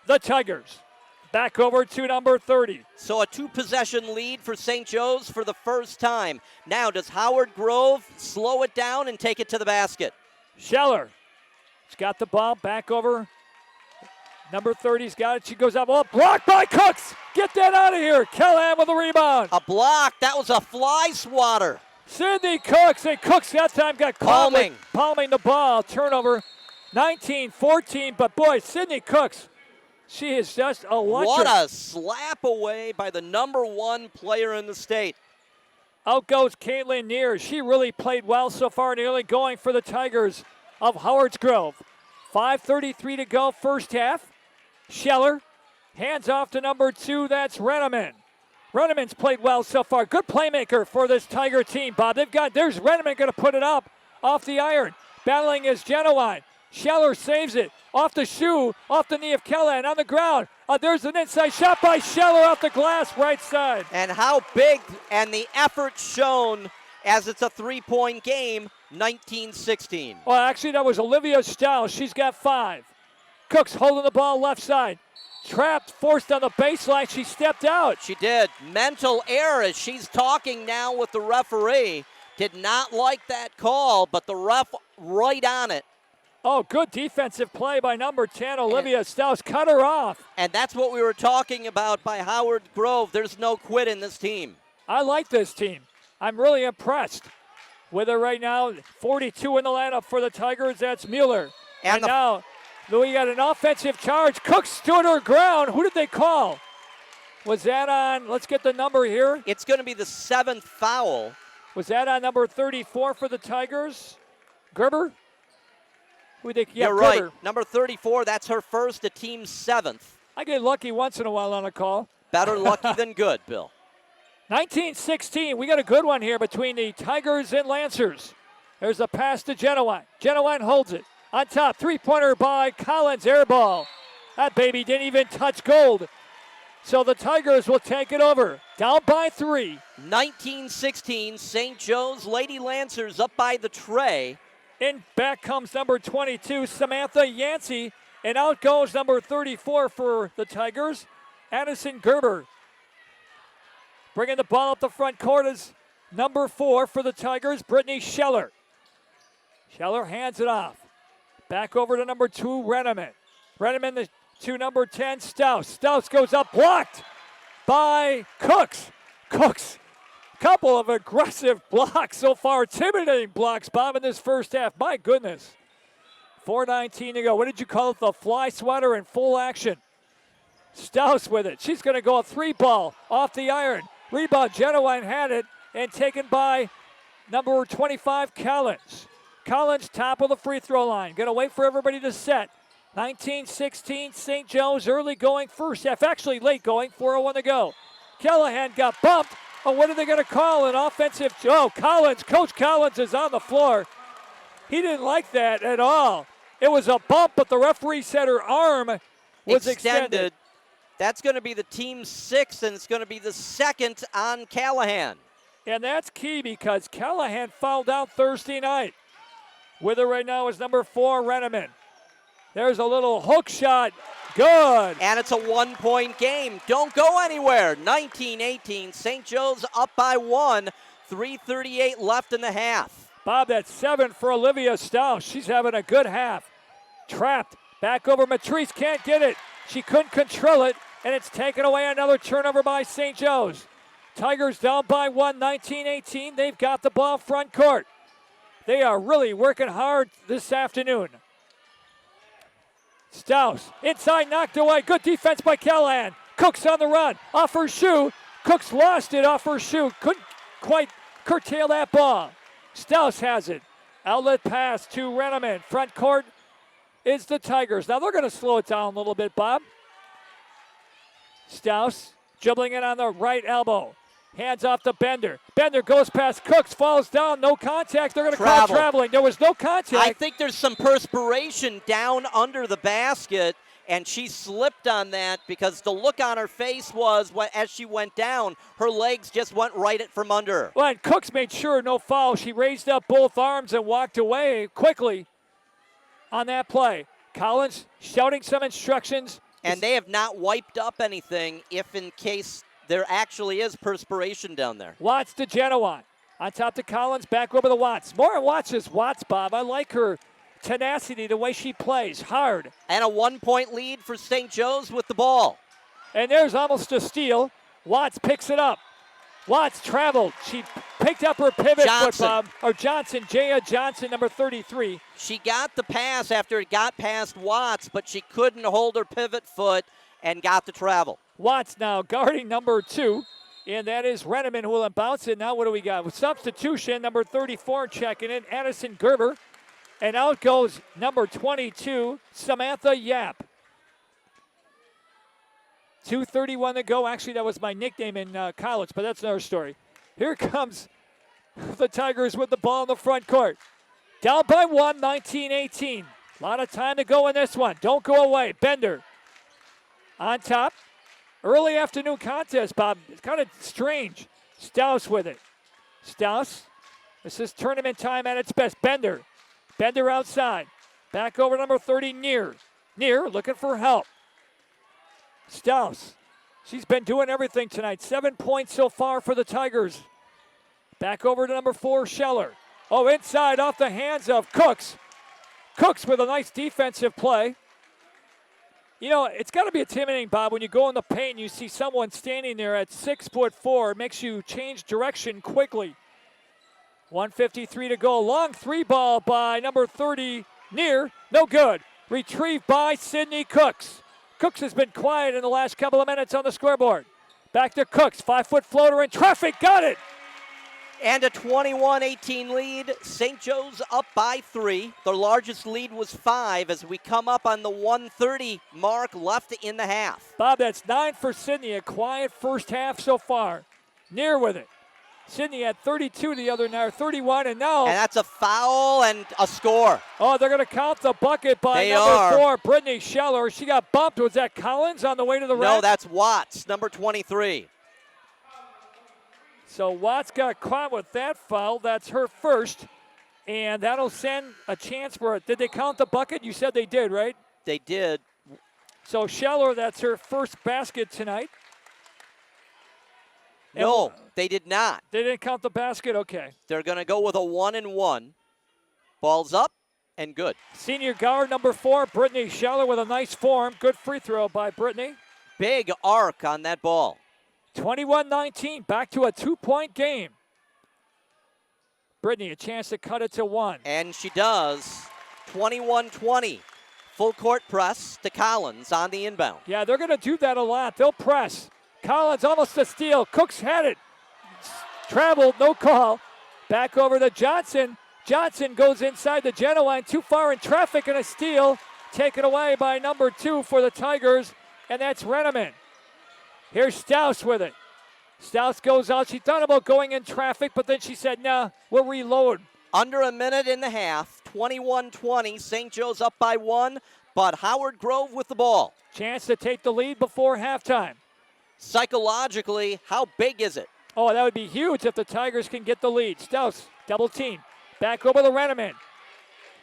the Tigers. Back over to number 30. So a 2-possession lead for St. Joe's for the first time. Now, does Howard Grove slow it down and take it to the basket? Scheller. She's got the ball back over. Number 30's got it. She goes up. Oh, blocked by Cooks. Get that out of here. Callahan with a rebound. A block. That was a fly swatter. Sydney Cooks. And Cooks that time got caught palming the ball. Turnover. 19-14. But boy, Sydney Cooks, she is just electric. What a slap away by the number 1 player in the state. Out goes Caitlin Neer. She really played well so far in the early going for the Tigers of Howards Grove. 5:33 to go, first half. Scheller hands off to number 2. That's Renneman. Renneman's played well so far. Good playmaker for this Tiger team, Bob. There's Renneman going to put it up off the iron. Battling is Genuine. Scheller saves it. Off the shoe, off the knee of Callahan on the ground. There's an inside shot by Scheller off the glass, right side. And how big and the effort shown as it's a 3-point game. 19-16. Well, actually, that was Olivia Stiles. She's got 5. Cooks holding the ball left side. Trapped, forced on the baseline. She stepped out. She did. Mental error as she's talking now with the referee. Did not like that call, but the ref right on it. Oh, good defensive play by number 10, Olivia Stiles. Cut her off. And that's what we were talking about by Howard Grove. There's no quit in this team. I like this team. I'm really impressed with her right now. 42 in the lineup for the Tigers. That's Mueller. And now we got an offensive charge. Cook stood her ground. Who did they call? Was that on? Let's get the number here. It's going to be the 7th foul. Was that on number 34 for the Tigers? Gerber? Yeah, You're Gerber. right. Number 34, that's her first, the team's 7th. I get lucky once in a while on a call. Better lucky than good, Bill. 19-16. We got a good one here between the Tigers and Lancers. There's a pass to Genowine. Genowine holds it. On top, three-pointer by Collins, air ball. That baby didn't even touch gold. So the Tigers will take it over. Down by 3. 19-16, St. Joe's Lady Lancers up by the tray. In back comes number 22, Samantha Yancey. And out goes number 34 for the Tigers, Addison Gerber. Bringing the ball up the front court is number 4 for the Tigers, Brittany Scheller. Scheller hands it off. Back over to number 2, Renneman. Renneman to number 10, Stouse. Stouse goes up, blocked by Cooks. Cooks, couple of aggressive blocks so far. Intimidating blocks, Bob, in this first half. My goodness. 4:19 to go. What did you call it? The fly swatter in full action. Stouse with it. She's going to go a 3-ball off the iron. Rebound, Genowine had it and taken by number 25, Collins. Collins, top of the free throw line. Going to wait for everybody to set. 19-16, St. Joe's early going first half. Actually late going, 4:01 to go. Callahan got bumped. Oh, what are they going to call? An offensive. Oh, Collins. Coach Collins is on the floor. He didn't like that at all. It was a bump, but the referee said her arm was extended. That's going to be the team's 6th, and it's going to be the 2nd on Callahan. And that's key because Callahan fouled out Thursday night. With her right now is number 4, Renneman. There's a little hook shot. Good. And it's a 1-point game. Don't go anywhere. 19-18. St. Joe's up by 1. 3:38 left in the half. Bob, that's 7 for Olivia Stouse. She's having a good half. Trapped. Back over. Matrice can't get it. She couldn't control it, and it's taken away. Another turnover by St. Joe's. Tigers down by 1, 19-18. They've got the ball front court. They are really working hard this afternoon. Stouse, inside, knocked away. Good defense by Callahan. Cooks on the run. Off her shoe. Cooks lost it off her shoe. Couldn't quite curtail that ball. Stouse has it. Outlet pass to Renneman. Front court is the Tigers. Now they're going to slow it down a little bit, Bob. Stouse dribbling it on the right elbow. Hands off to Bender. Bender goes past Cooks, falls down, no contact. They're going to call traveling. There was no contact. I think there's some perspiration down under the basket, and she slipped on that because the look on her face was, as she went down, her legs just went right from under her. Well, and Cooks made sure no foul. She raised up both arms and walked away quickly on that play. Collins shouting some instructions. And they have not wiped up anything if in case there actually is perspiration down there. Watts to Genowine. On top to Collins, back over to Watts. More Watts is Watts, Bob. I like her tenacity, the way she plays, hard. And a 1-point lead for St. Joe's with the ball. And there's almost a steal. Watts picks it up. Watts traveled. She picked up her pivot foot, Bob. Or Johnson, Jaya Johnson, number 33. She got the pass after it got past Watts, but she couldn't hold her pivot foot and got the travel. Watts now guarding number 2, and that is Renneman who will bounce it. Now what do we got? With substitution, number 34 checking in, Addison Gerber. And out goes number 22, Samantha Yap. 2:31 to go. Actually, that was my nickname in college, but that's another story. Here comes the Tigers with the ball in the front court. Down by 1, 19-18. A lot of time to go in this one. Don't go away. Bender on top. Early afternoon contest, Bob. It's kind of strange. Stouse with it. Stouse This is tournament time at its best. Bender outside. Back over number 30, Near looking for help. Staus. She's been doing everything tonight. 7 points so far for the Tigers. Back over to number 4, Scheller. Oh, inside off the hands of Cooks. Cooks with a nice defensive play. You know, it's got to be intimidating, Bob, when you go in the paint and you see someone standing there at 6'4". It makes you change direction quickly. 1:53 to go. Long 3 ball by number 30, Near. No good. Retrieved by Sydney Cooks. Cooks has been quiet in the last couple of minutes on the scoreboard. Back to Cooks. 5-foot floater in traffic. Got it. And a 21-18 lead. St. Joe's up by 3. The largest lead was 5 as we come up on the 1:30 mark left in the half. Bob, that's 9 for Sydney. A quiet first half so far. Near with it. Sydney had 32 the other night, 31, and now. And that's a foul and a score. Oh, they're going to count the bucket by number 4, Brittany Scheller. She got bumped. Was that Collins on the way to the rack? No, that's Watts, number 23. So Watts got caught with that foul. That's her first. And that'll send a chance for it. Did they count the bucket? You said they did, right? They did. So Scheller, that's her first basket tonight. No, they did not. They didn't count the basket? Okay. They're going to go with a 1-and-1. Ball's up and good. Senior guard number 4, Brittany Scheller with a nice form. Good free throw by Brittany. Big arc on that ball. 21-19, back to a 2-point game. Brittany, a chance to cut it to 1. And she does. 21-20. Full court press to Collins on the inbound. Yeah, they're going to do that a lot. They'll press. Collins almost a steal. Cooks had it. Traveled, no call. Back over to Johnson. Johnson goes inside the Genoa line. Too far in traffic and a steal. Taken away by number 2 for the Tigers, and that's Renneman. Here's Staus with it. Staus goes out. She thought about going in traffic, but then she said, nah, we'll reload. Under a minute and a half. 21-20. St. Joe's up by 1, but Howard Grove with the ball. Chance to take the lead before halftime. Psychologically, how big is it? Oh, that would be huge if the Tigers can get the lead. Staus, double team. Back over the Renneman.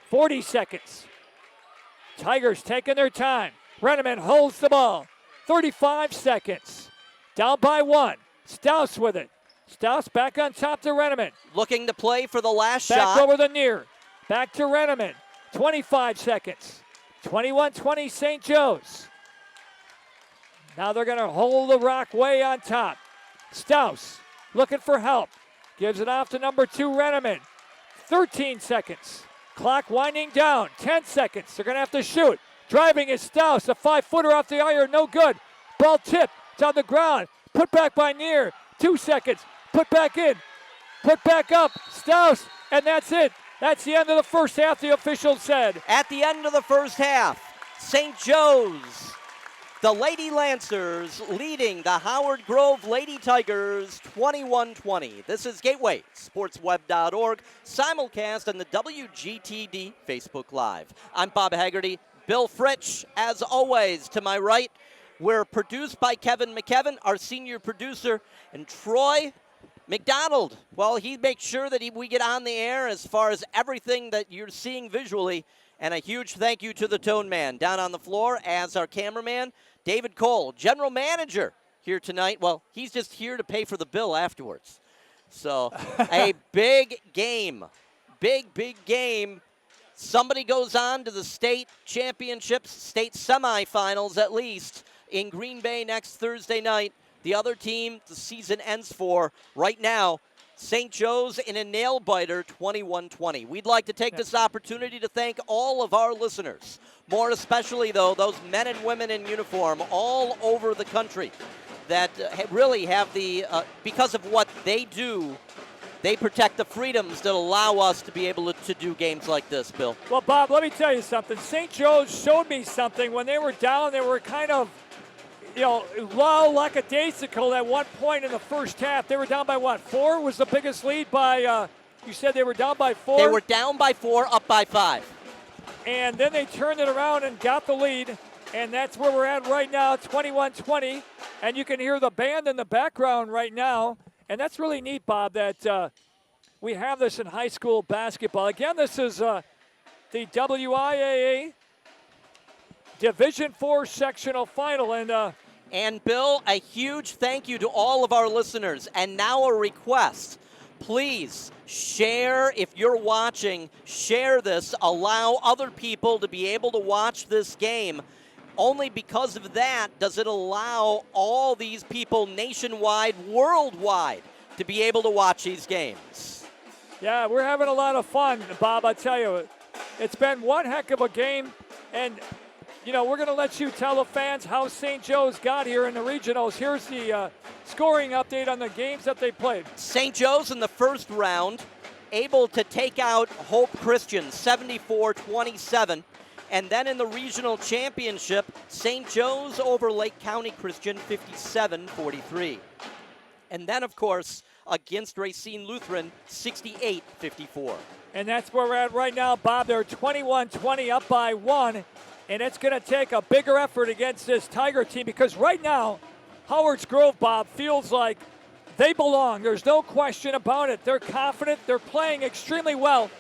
40 seconds. Tigers taking their time. Renneman holds the ball. 35 seconds. Down by 1. Staus with it. Staus back on top to Renneman. Looking to play for the last back shot. Back over the Near. Back to Renneman. 25 seconds. 21-20 St. Joe's. Now they're going to hold the rock way on top. Staus looking for help. Gives it off to number 2, Renneman. 13 seconds. Clock winding down. 10 seconds. They're going to have to shoot. Driving is Staus. A 5-footer off the iron. No good. Ball tipped. It's on the ground. Put back by Near. 2 seconds. Put back in. Put back up. Staus. And that's it. That's the end of the first half, the official said. At the end of the first half, St. Joe's, the Lady Lancers leading the Howard Grove Lady Tigers 21-20. This is Gateway, sportsweb.org, simulcast on the WGTD Facebook Live. I'm Bob Haggerty, Bill Fritsch, as always, to my right. We're produced by Kevin McKevin, our senior producer, and Troy McDonald. Well, he makes sure that we get on the air as far as everything that you're seeing visually. And a huge thank you to the Tone Man down on the floor as our cameraman, David Cole, general manager here tonight. Well, he's just here to pay for the bill afterwards. So a big game, big game. Somebody goes on to the state championships, state semifinals at least, in Green Bay next Thursday night. The other team the season ends for right now, St. Joe's in a nail-biter, 21-20. We'd like to take this opportunity to thank all of our listeners, more especially, though, those men and women in uniform all over the country that really have the, because of what they do, they protect the freedoms that allow us to be able to do games like this, Bill. Well, Bob, let me tell you something. St. Joe's showed me something. When they were down, they were kind of, lackadaisical at one point in the first half. They were down by what, 4? Was the biggest lead by, you said they were down by 4? They were down by 4, up by 5. And then they turned it around and got the lead. And that's where we're at right now, 21-20. And you can hear the band in the background right now. And that's really neat, Bob, that we have this in high school basketball. Again, this is the WIAA Division IV sectional final. And Bill, a huge thank you to all of our listeners. And now a request. Please share, if you're watching, share this. Allow other people to be able to watch this game. Only because of that does it allow all these people nationwide, worldwide, to be able to watch these games. Yeah, we're having a lot of fun, Bob, I tell you. It's been one heck of a game, and we're going to let you tell the fans how St. Joe's got here in the regionals. Here's the scoring update on the games that they played. St. Joe's in the first round, able to take out Hope Christian, 74-27. And then in the regional championship, St. Joe's over Lake County Christian, 57-43. And then, of course, against Racine Lutheran, 68-54. And that's where we're at right now, Bob. They're 21-20 up by 1. And it's going to take a bigger effort against this Tiger team because right now, Howard's Grove, Bob, feels like they belong. There's no question about it. They're confident. They're playing extremely well.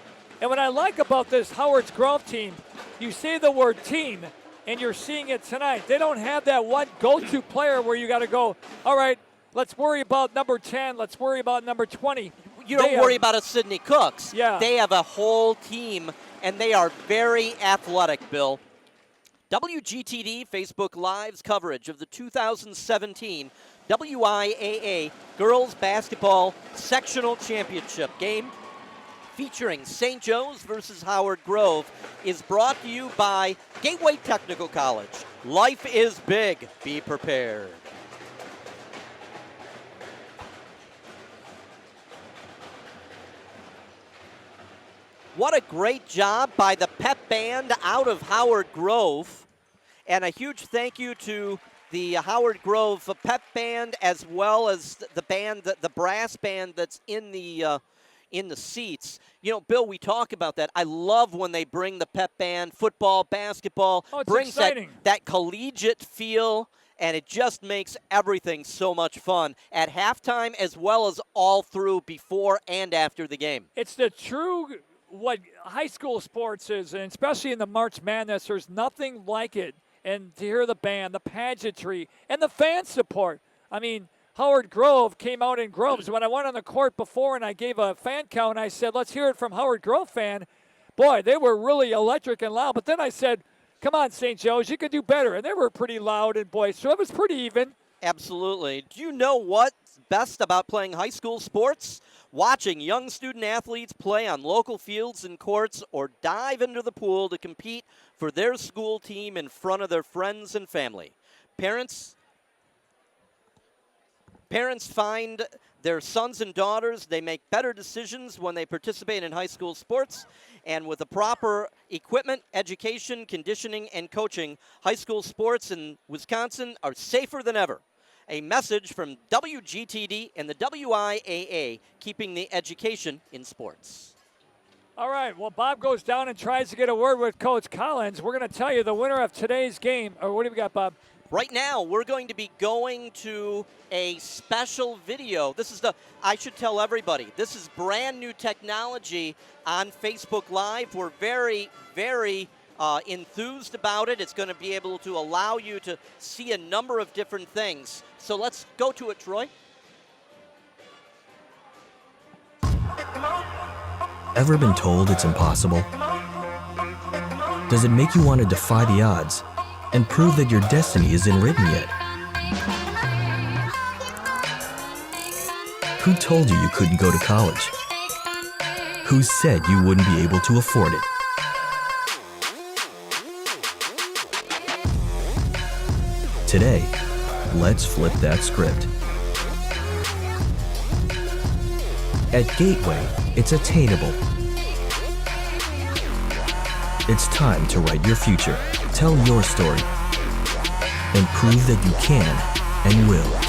And what I like about this Howard's Grove team, you say the word team, and you're seeing it tonight. They don't have that one go-to player where you got to go, all right, let's worry about number 10, let's worry about number 20. You don't worry about a Sidney Cooks. Yeah. They have a whole team, and they are very athletic, Bill. WGTD Facebook Live's coverage of the 2017 WIAA Girls Basketball Sectional Championship game featuring St. Joe's versus Howard Grove is brought to you by Gateway Technical College. Life is big. Be prepared. What a great job by the pep band out of Howard Grove. And a huge thank you to the Howard Grove pep band as well as the band, the brass band that's in the seats. Bill, we talk about that. I love when they bring the pep band, football, basketball, brings that collegiate feel, and it just makes everything so much fun at halftime as well as all through before and after the game. It's the true what high school sports is, and especially in the March Madness, there's nothing like it. And to hear the band, the pageantry, and the fan support. I mean, Howard Grove came out in groves. When I went on the court before and I gave a fan count, I said, let's hear it from Howard Grove fan. Boy, they were really electric and loud. But then I said, come on, St. Joe's, you can do better. And they were pretty loud and boisterous. So it was pretty even. Absolutely. Do you know what's best about playing high school sports? Watching young student athletes play on local fields and courts or dive into the pool to compete for their school team in front of their friends and family. Parents find their sons and daughters, they make better decisions when they participate in high school sports. And with the proper equipment, education, conditioning, and coaching, high school sports in Wisconsin are safer than ever. A message from WGTD and the WIAA, keeping the education in sports. All right, well, Bob goes down and tries to get a word with Coach Collins. We're going to tell you the winner of today's game. Or what do we got, Bob? Right now, we're going to be going to a special video. I should tell everybody, this is brand new technology on Facebook Live. We're very, very enthused about it. It's going to be able to allow you to see a number of different things. So let's go to it, Troy. Ever been told it's impossible? Does it make you want to defy the odds and prove that your destiny isn't written yet? Who told you you couldn't go to college? Who said you wouldn't be able to afford it? Today, let's flip that script. At Gateway, it's attainable. It's time to write your future, tell your story, and prove that you can and will.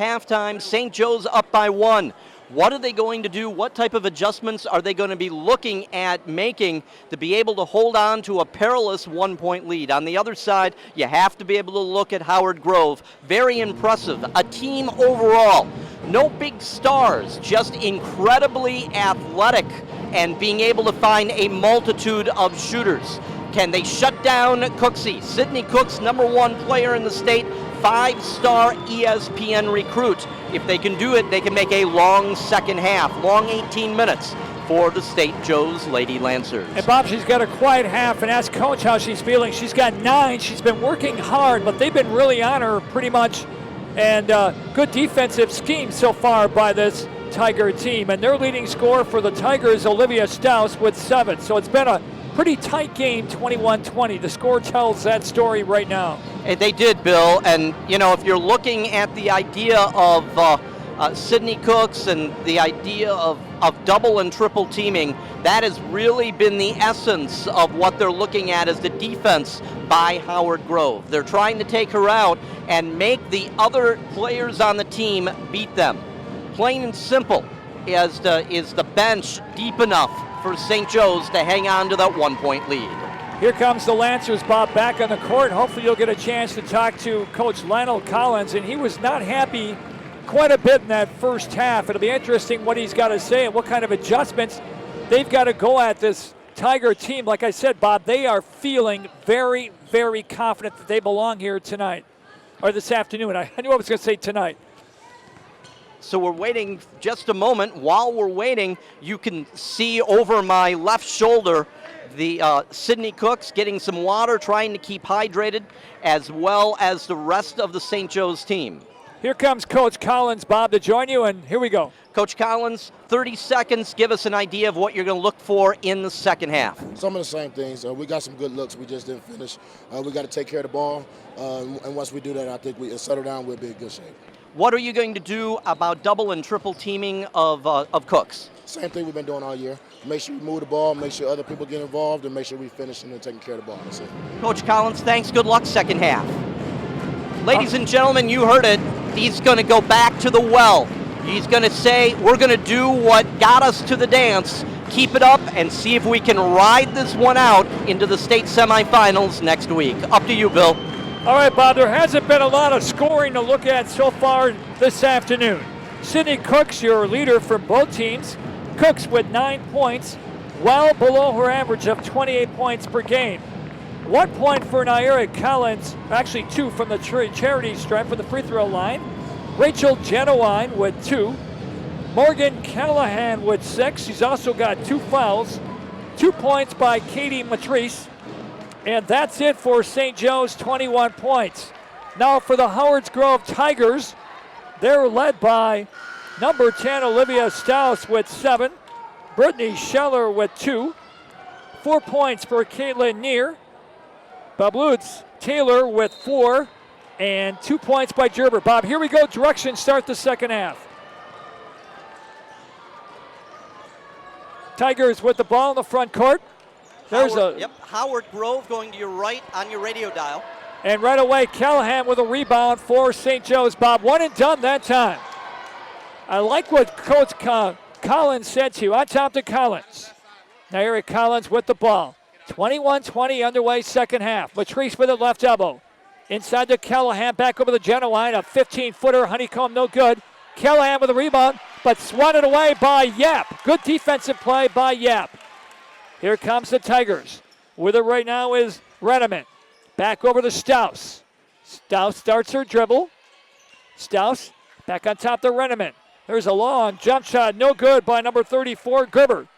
halftime. St. Joe's up by 1. What are they going to do? What type of adjustments are they going to be looking at making to be able to hold on to a perilous 1-point lead? On the other side, you have to be able to look at Howard Grove. Very impressive. A team overall. No big stars, just incredibly athletic and being able to find a multitude of shooters. Can they shut down Cooksey? Sydney Cooks, #1 player in the state, 5-star ESPN recruit. If they can do it, they can make a long second half, long 18 minutes for the St. Joe's Lady Lancers. And Bob, she's got a quiet half, and ask Coach how she's feeling. She's got 9. She's been working hard, but they've been really on her pretty much. And good defensive scheme so far by this Tiger team. And their leading scorer for the Tigers, Olivia Strauss, with 7. So it's been a pretty tight game, 21-20. The score tells that story right now. And they did, Bill. And, you know, if you're looking at the idea of Sydney Cooks and the idea of double and triple teaming, that has really been the essence of what they're looking at as the defense by Howard Grove. They're trying to take her out and make the other players on the team beat them. Plain and simple. Is the bench deep enough for St. Joe's to hang on to that 1-point lead? Here comes the Lancers, Bob, back on the court. Hopefully you'll get a chance to talk to Coach Lionel Collins, and he was not happy quite a bit in that first half. It'll be interesting what he's got to say and what kind of adjustments they've got to go at this Tiger team. Like I said, Bob, they are feeling very, very confident that they belong here tonight, or this afternoon. I knew I was going to say tonight. So we're waiting just a moment. While we're waiting, you can see over my left shoulder the Sydney Cooks getting some water, trying to keep hydrated, as well as the rest of the St. Joe's team. Here comes Coach Collins, Bob, to join you, and here we go. Coach Collins, 30 seconds. Give us an idea of what you're going to look for in the second half. Some of the same things. We got some good looks. We just didn't finish. We got to take care of the ball, and once we do that, I think we settle down, we'll be in good shape. What are you going to do about double and triple teaming of Cooks? Same thing we've been doing all year. Make sure we move the ball, make sure other people get involved, and make sure we finish and taking care of the ball. That's it. Coach Collins, thanks. Good luck second half. Ladies and gentlemen, you heard it. He's going to go back to the well. He's going to say, we're going to do what got us to the dance, keep it up, and see if we can ride this one out into the state semifinals next week. Up to you, Bill. All right, Bob, there hasn't been a lot of scoring to look at so far this afternoon. Sydney Cooks, your leader from both teams. Cooks with 9 points, well below her average of 28 points per game. 1 point for Naira Collins, actually 2 from the charity stripe from the free throw line. Rachel Genowine with 2. Morgan Callahan with 6. She's also got 2 fouls. 2 points by Katie Matrice. And that's it for St. Joe's, 21 points. Now for the Howards Grove Tigers, they're led by number 10, Olivia Strauss with 7. Brittany Scheller with 2. 4 points for Caitlin Neer. Bablutz Taylor with 4. And 2 points by Gerber. Bob, here we go. Direction, start the second half. Tigers with the ball in the front court. There's Howard Grove going to your right on your radio dial. And right away, Callahan with a rebound for St. Joe's. Bob, one and done that time. I like what Coach Collins said to you. On top to Collins. Naira Collins with the ball. 21-20 underway second half. Matrice with it left elbow. Inside to Callahan, back over the Genowine. A 15-footer, honeycomb, no good. Callahan with a rebound, but swatted away by Yap. Good defensive play by Yap. Here comes the Tigers. With it right now is Redeman. Back over to Strauss. Strauss starts her dribble. Strauss back on top to Redeman. There's a long jump shot, no good by number 34, Gerber.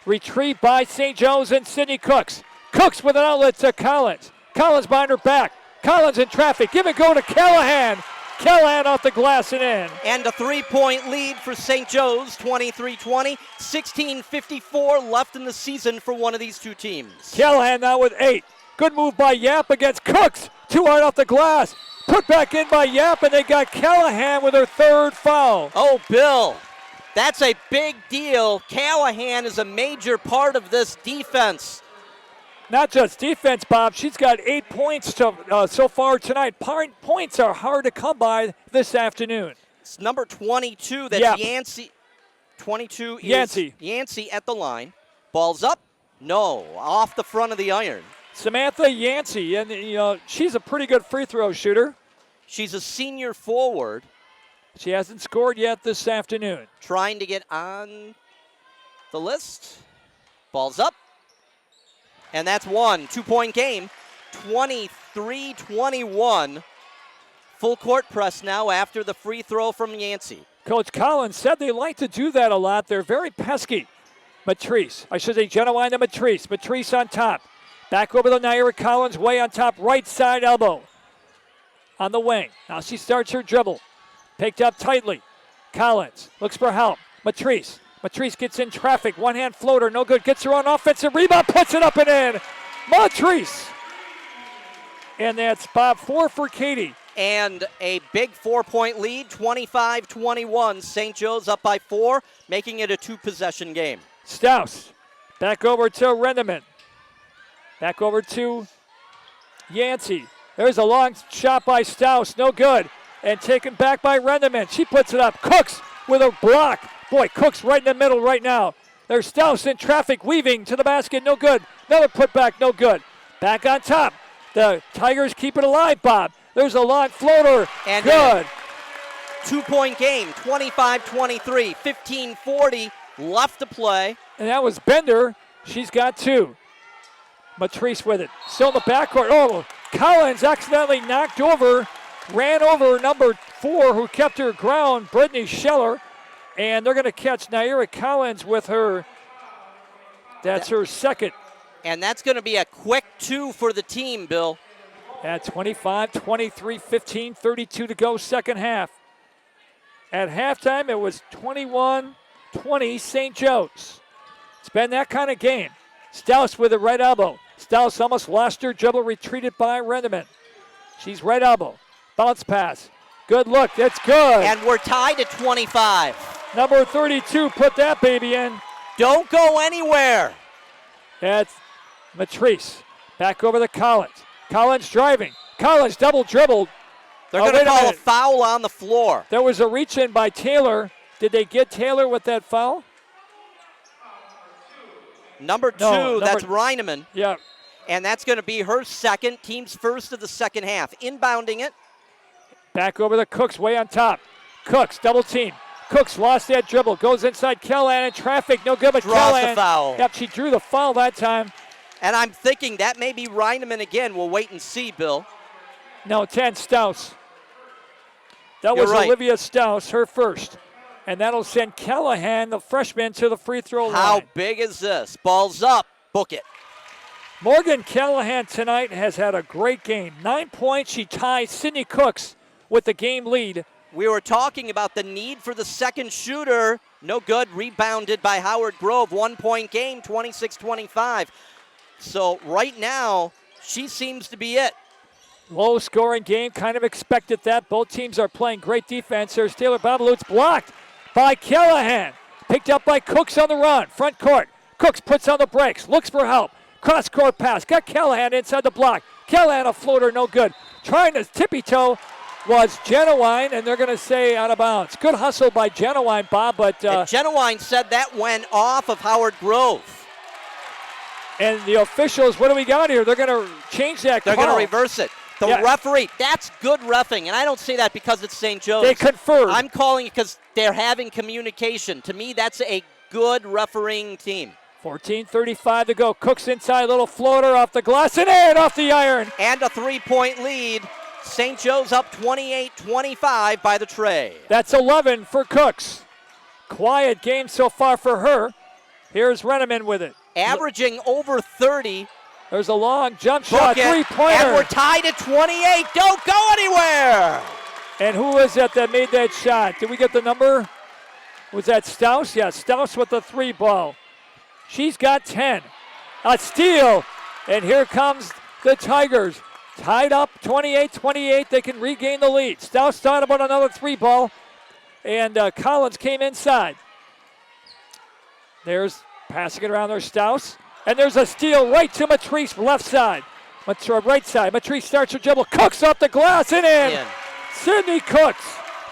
Retrieved by St. Joe's and Sydney Cooks. Cooks with an outlet to Collins. Collins behind her back. Collins in traffic. Give it go to Callahan. Callahan off the glass and in. And a 3-point lead for St. Joe's, 23-20. 16:54 left in the season for one of these two teams. Callahan now with 8. Good move by Yap against Cooks. Too hard off the glass. Put back in by Yap, and they got Callahan with her 3rd foul. Oh, Bill, that's a big deal. Callahan is a major part of this defense. Not just defense, Bob. She's got 8 points so far tonight. Points are hard to come by this afternoon. It's number 22. That's Yeah. Yancey. 22 is Yancey at the line. Ball's up. No, off the front of the iron. Samantha Yancey, and she's a pretty good free throw shooter. She's a senior forward. She hasn't scored yet this afternoon. Trying to get on the list. Ball's up. And that's one. 2-point game. 23-21. Full court press now after the free throw from Yancey. Coach Collins said they like to do that a lot. They're very pesky. Matrice, I should say Genowine to Matrice. Matrice on top. Back over to Naira Collins, way on top, right side elbow. On the wing. Now she starts her dribble. Picked up tightly. Collins looks for help. Matrice. Matrice gets in traffic. One-hand floater, no good. Gets her own offensive rebound, puts it up and in. Matrice. And that's Bob 4 for Katie. And a big 4-point lead, 25-21. St. Joe's up by 4, making it a 2-possession game. Staus. Back over to Rendeman. Back over to Yancey. There's a long shot by Staus, no good. And taken back by Rendeman. She puts it up. Cooks with a block. Boy, Cooks right in the middle right now. There's Staus in traffic, weaving to the basket, no good. Another putback, no good. Back on top. The Tigers keep it alive, Bob. There's a long floater. And good. 2-point game, 25-23, 15-40 left to play. And that was Bender. She's got 2. Matrice with it. Still in the backcourt. Oh, Collins accidentally ran over number 4 who kept her ground, Brittany Scheller. And they're going to catch Naira Collins with her. That's her second. And that's going to be a quick 2 for the team, Bill. At 25, 23, 15, 32 to go, second half. At halftime, it was 21-20 St. Joe's. It's been that kind of game. Staus with a right elbow. Staus almost lost her dribble, retreated by Rendeman. She's right elbow. Bounce pass. Good look. That's good. And we're tied at 25. Number 32 put that baby in. Don't go anywhere. That's Matrice. Back over to Collins. Collins driving. Collins double dribbled. They're going to call a foul on the floor. There was a reach in by Taylor. Did they get Taylor with that foul? Number 2, that's Reineman. Yeah. And that's going to be her second, team's first of the second half. Inbounding it. Back over to Cooks, way on top. Cooks, double team. Cooks lost that dribble. Goes inside Callahan in traffic. No good, but Draws Callahan. the foul. Yep, she drew the foul that time. And I'm thinking that may be Reineman again. We'll wait and see, Bill. No, 10, Staus. That You're was right. Olivia Staus, her first. And that'll send Callahan, the freshman, to the free throw line. How big is this? Ball's up. Book it. Morgan Callahan tonight has had a great game. 9 points. She ties Sydney Cooks with the game lead. We were talking about the need for the second shooter. No good. Rebounded by Howard Grove. 1-point game, 26-25. So right now, she seems to be it. Low scoring game, kind of expected that. Both teams are playing great defense. There's Taylor Babalut's blocked by Callahan. Picked up by Cooks on the run. Front court. Cooks puts on the brakes. Looks for help. Cross court pass. Got Callahan inside the block. Callahan a floater, no good. Trying to tippy toe was Genowine, and they're going to say out of bounds. Good hustle by Genowine, Bob, but... Genowine said that went off of Howard Grove. And the officials, what do we got here? They're going to change that call. They're going to reverse it. The referee, that's good reffing, and I don't say that because it's St. Joe's. They conferred. I'm calling it because they're having communication. To me, that's a good refereeing team. 14:35 to go. Cooks inside, little floater off the glass and in off the iron. And a 3-point lead. St. Joe's up 28-25 by the tray. That's 11 for Cooks. Quiet game so far for her. Here's Renneman with it. Averaging over 30. There's a long jump shot, three-pointer. And we're tied at 28. Don't go anywhere. And who was that made that shot? Did we get the number? Was that Staus? Yeah, Staus with the 3 ball. She's got 10. A steal. And here comes the Tigers. Tied up 28-28. They can regain the lead. Staus thought about another 3 ball. And Collins came inside. There's passing it around there, Staus. And there's a steal right to Matrice, left side. Right side. Matrice starts her dribble. Cooks off the glass and in. Sydney Cooks.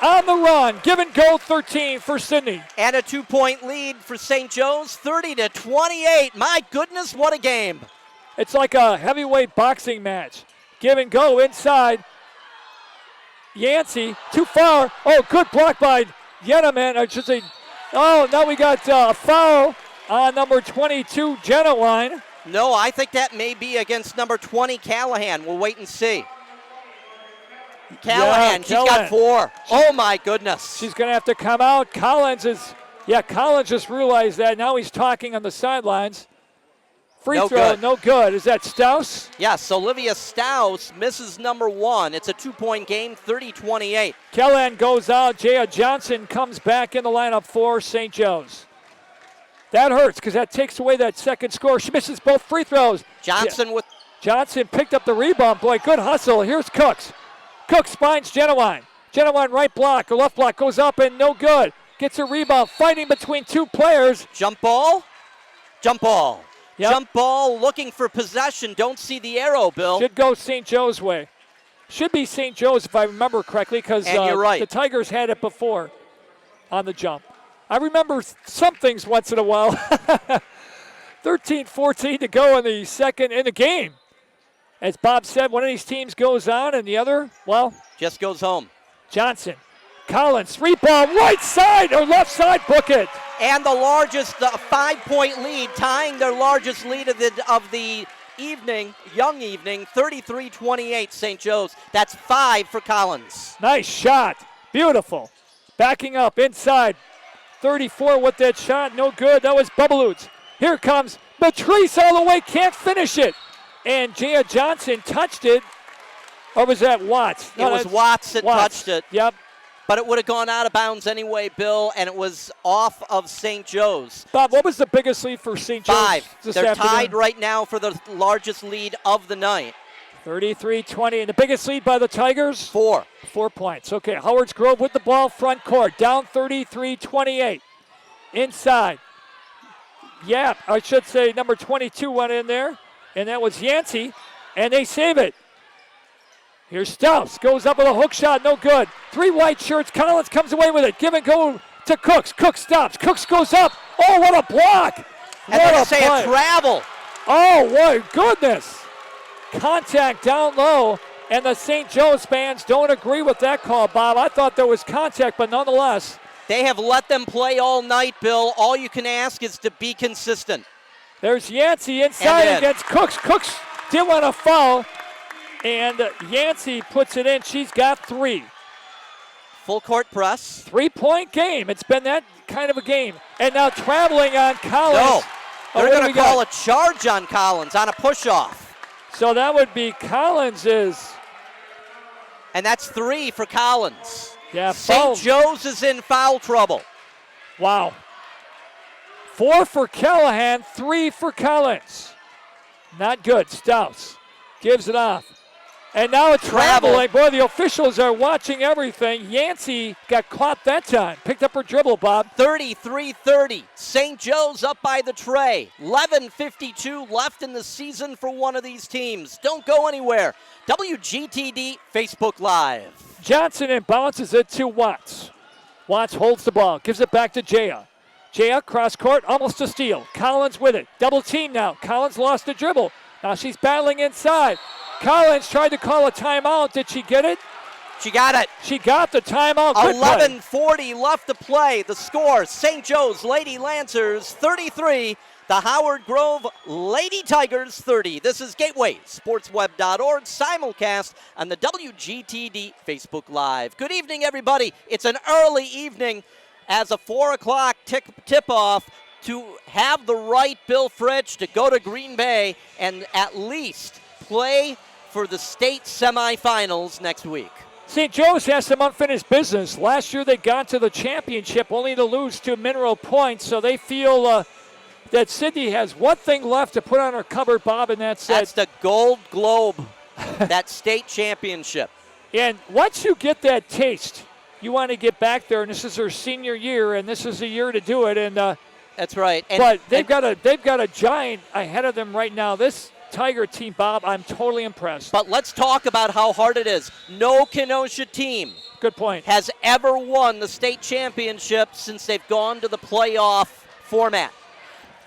on the run. Give and go 13 for Sydney. And a 2-point lead for St. Joe's, 30-28. My goodness, what a game. It's like a heavyweight boxing match. Give and go inside. Yancey, too far. Oh, good block by Yeneman. I should say, oh, now we got a foul on number 22, Genowine. No, I think that may be against number 20, Callahan. We'll wait and see. Callahan, she's got 4. Oh, my goodness. She's going to have to come out. Collins just realized that. Now he's talking on the sidelines. Free throw, no good. Is that Staus? Yes, Olivia Staus misses number 1. It's a 2-point game, 30-28. Callahan goes out. Jaya Johnson comes back in the lineup for St. Joe's. That hurts because that takes away that second score. She misses both free throws. Johnson picked up the rebound. Boy, good hustle. Here's Cooks. Cooks finds Genowine. Genowine right block or left block goes up and no good. Gets a rebound. Fighting between 2 players. Jump ball. Jump ball. Yep. Jump ball looking for possession. Don't see the arrow, Bill. Should go St. Joe's way. Should be St. Joe's if I remember correctly because you're right. The Tigers had it before on the jump. I remember some things once in a while. 13-14 to go in the second in the game. As Bob said, one of these teams goes on and the other, well, just goes home. Johnson. Collins, 3-ball, right side or left side, book it. And the largest 5-point lead, tying their largest lead of the evening, young evening, 33-28 St. Joe's. That's 5 for Collins. Nice shot. Beautiful. Backing up inside. 34 with that shot. No good. That was Bubbaloots. Here comes Patrice all the way. Can't finish it. And Jaya Johnson touched it. Or was that Watts? No, it was Watts that touched it. Yep. But it would have gone out of bounds anyway, Bill, and it was off of St. Joe's. Bob, what was the biggest lead for St. Joe's 5. this They're afternoon? tied right now for the largest lead of the night. 33-20. And the biggest lead by the Tigers? 4. 4 points. Okay, Howards Grove with the ball, front court, down 33-28. Inside. Yap, I should say number 22 went in there, and that was Yancey, and they save it. Here's Staus, goes up with a hook shot, no good. 3 white shirts, Collins comes away with it. Give and go to Cooks. Cooks stops, Cooks goes up. Oh, what a block. And they're going to say a travel. Oh, my goodness. Contact down low, and the St. Joe's fans don't agree with that call, Bob. I thought there was contact, but nonetheless. They have let them play all night, Bill. All you can ask is to be consistent. There's Yancey inside against Cooks. Cooks didn't want to foul, and Yancey puts it in. She's got 3. Full court press. 3-point game. It's been that kind of a game. And now traveling on Collins. No, they're going to call a charge on Collins on a push-off. So that would be Collins's. And that's 3 for Collins. Yeah, St. Joe's is in foul trouble. Wow. 4 for Callahan, 3 for Collins. Not good. Staus gives it off. And now it's traveling. Boy, the officials are watching everything. Yancey got caught that time. Picked up her dribble, Bob. 33-30. St. Joe's up by the tray. 11:52 left in the season for one of these teams. Don't go anywhere. WGTD Facebook Live. Johnson and bounces it to Watts. Watts holds the ball, gives it back to Jaya. Jaya, cross court, almost a steal. Collins with it. Double team now. Collins lost the dribble. Now she's battling inside. Collins tried to call a timeout. Did she get it? She got it. She got the timeout. 11:40 left to play. The score, St. Joe's Lady Lancers 33. The Howard Grove Lady Tigers 30. This is Gateway Sportsweb.org simulcast on the WGTD Facebook Live. Good evening, everybody. It's an early evening as a 4 o'clock tip-off to have the right Bill Fritch to go to Green Bay and at least play for the state semifinals next week. St. Joe's has some unfinished business. Last year they got to the championship only to lose to Mineral Point, so they feel that Sydney has one thing left to put on her cupboard, Bob, and that's the Gold Globe, that state championship. And once you get that taste, you want to get back there, and this is her senior year, and this is the year to do it. And that's right. But they've got a giant ahead of them right now. This Tiger team, Bob, I'm totally impressed. But let's talk about how hard it is. No Kenosha team Good point. has ever won the state championship since they've gone to the playoff format.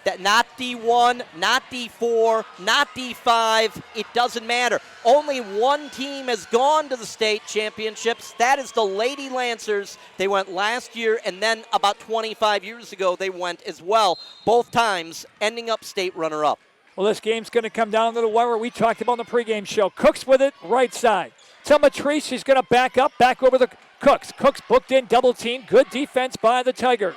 That not D1, not D4, not D5, it doesn't matter. Only one team has gone to the state championships. That is the Lady Lancers. They went last year, and then about 25 years ago they went as well, both times ending up state runner-up. Well, this game's going to come down to the wire. We talked about in the pregame show. Cooks with it, right side. Thelma Treese, she's going to back up, back over the Cooks. Cooks booked in, double team. Good defense by the Tigers.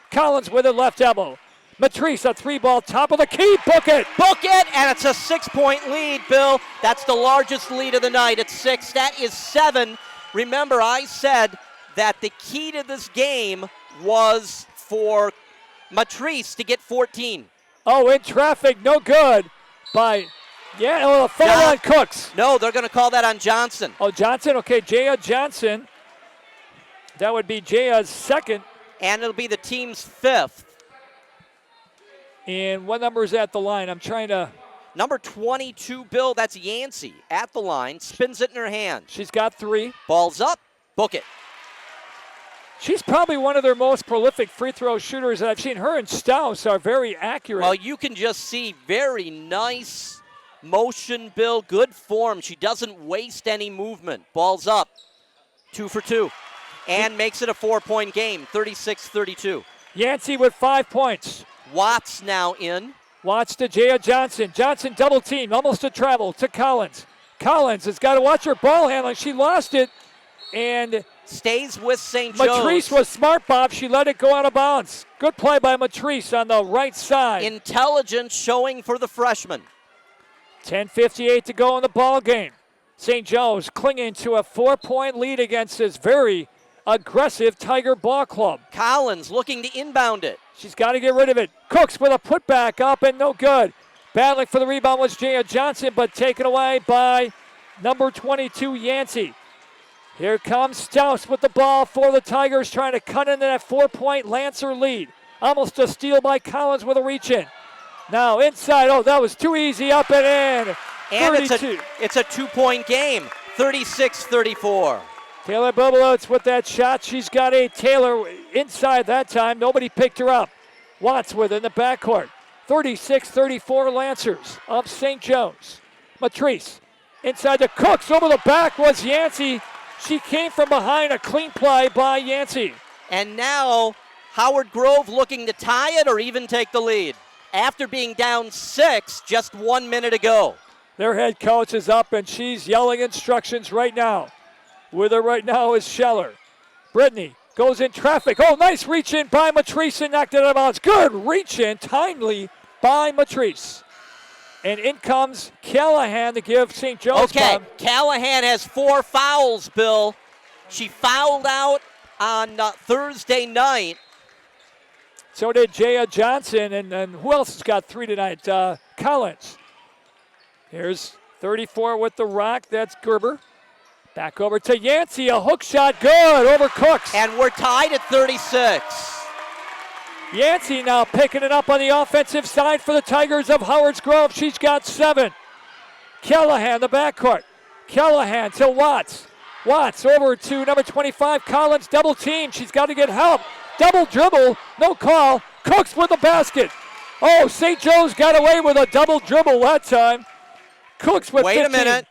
Collins with it, left elbow. Matrice, a 3-ball, top of the key, book it! Book it, and it's a 6-point lead, Bill. That's the largest lead of the night. It's 6. That is 7. Remember, I said that the key to this game was for Matrice to get 14. Oh, in traffic, no good by, a foul on Cooks. No, they're going to call that on Johnson. Oh, Johnson, okay, Jaya Johnson. That would be Jaya's second. And it'll be the team's 5th. And what number is at the line? I'm trying to. Number 22, Bill, that's Yancey at the line, spins it in her hand. She's got 3. Ball's up, book it. She's probably one of their most prolific free throw shooters that I've seen. Her and Staus are very accurate. Well, you can just see very nice motion, Bill, good form. She doesn't waste any movement. Ball's up, 2 for 2, and makes it a 4-point game, 36-32. Yancey with 5 points. Watts now in. Watts to Jaya Johnson. Johnson double team, almost a travel to Collins. Collins has got to watch her ball handling. She lost it and stays with St. Joe's. Matrice was smart, Bob. She let it go out of bounds. Good play by Matrice on the right side. Intelligence showing for the freshman. 10:58 to go in the ball game. St. Joe's clinging to a 4-point lead against this very aggressive Tiger ball club. Collins looking to inbound it. She's got to get rid of it. Cooks with a putback up and no good. Battling for the rebound was Jaya Johnson, but taken away by number 22, Yancey. Here comes Staus with the ball for the Tigers, trying to cut into that 4-point Lancer lead. Almost a steal by Collins with a reach in. Now inside, that was too easy, up and in. And 32. it's a 2-point game, 36-34. Taylor Bubelotz with that shot. She's got a Taylor inside that time. Nobody picked her up. Watts with it in the backcourt. 36-34 Lancers of St. Joe's. Matrice inside the Cooks. Over the back was Yancey. She came from behind, a clean play by Yancey. And now Howard Grove looking to tie it or even take the lead after being down 6 just 1 minute ago. Their head coach is up and she's yelling instructions right now. With her right now is Scheller. Brittany goes in traffic. Oh, nice reach in by Matrice and knocked it out of bounds. Good reach in, timely by Matrice. And in comes Callahan to give St. Joe's. Okay, Bob. Callahan has 4 fouls, Bill. She fouled out on Thursday night. So did Jaya Johnson, and who else has got 3 tonight? Collins. Here's 34 with the rock. That's Gerber. Back over to Yancey, a hook shot, good, over Cooks. And we're tied at 36. Yancey now picking it up on the offensive side for the Tigers of Howard's Grove. She's got 7. Callahan, the backcourt. Callahan to Watts. Watts over to number 25, Collins, double team. She's got to get help. Double dribble, no call. Cooks with the basket. Oh, St. Joe's got away with a double dribble that time. Cooks with 15. Wait a minute.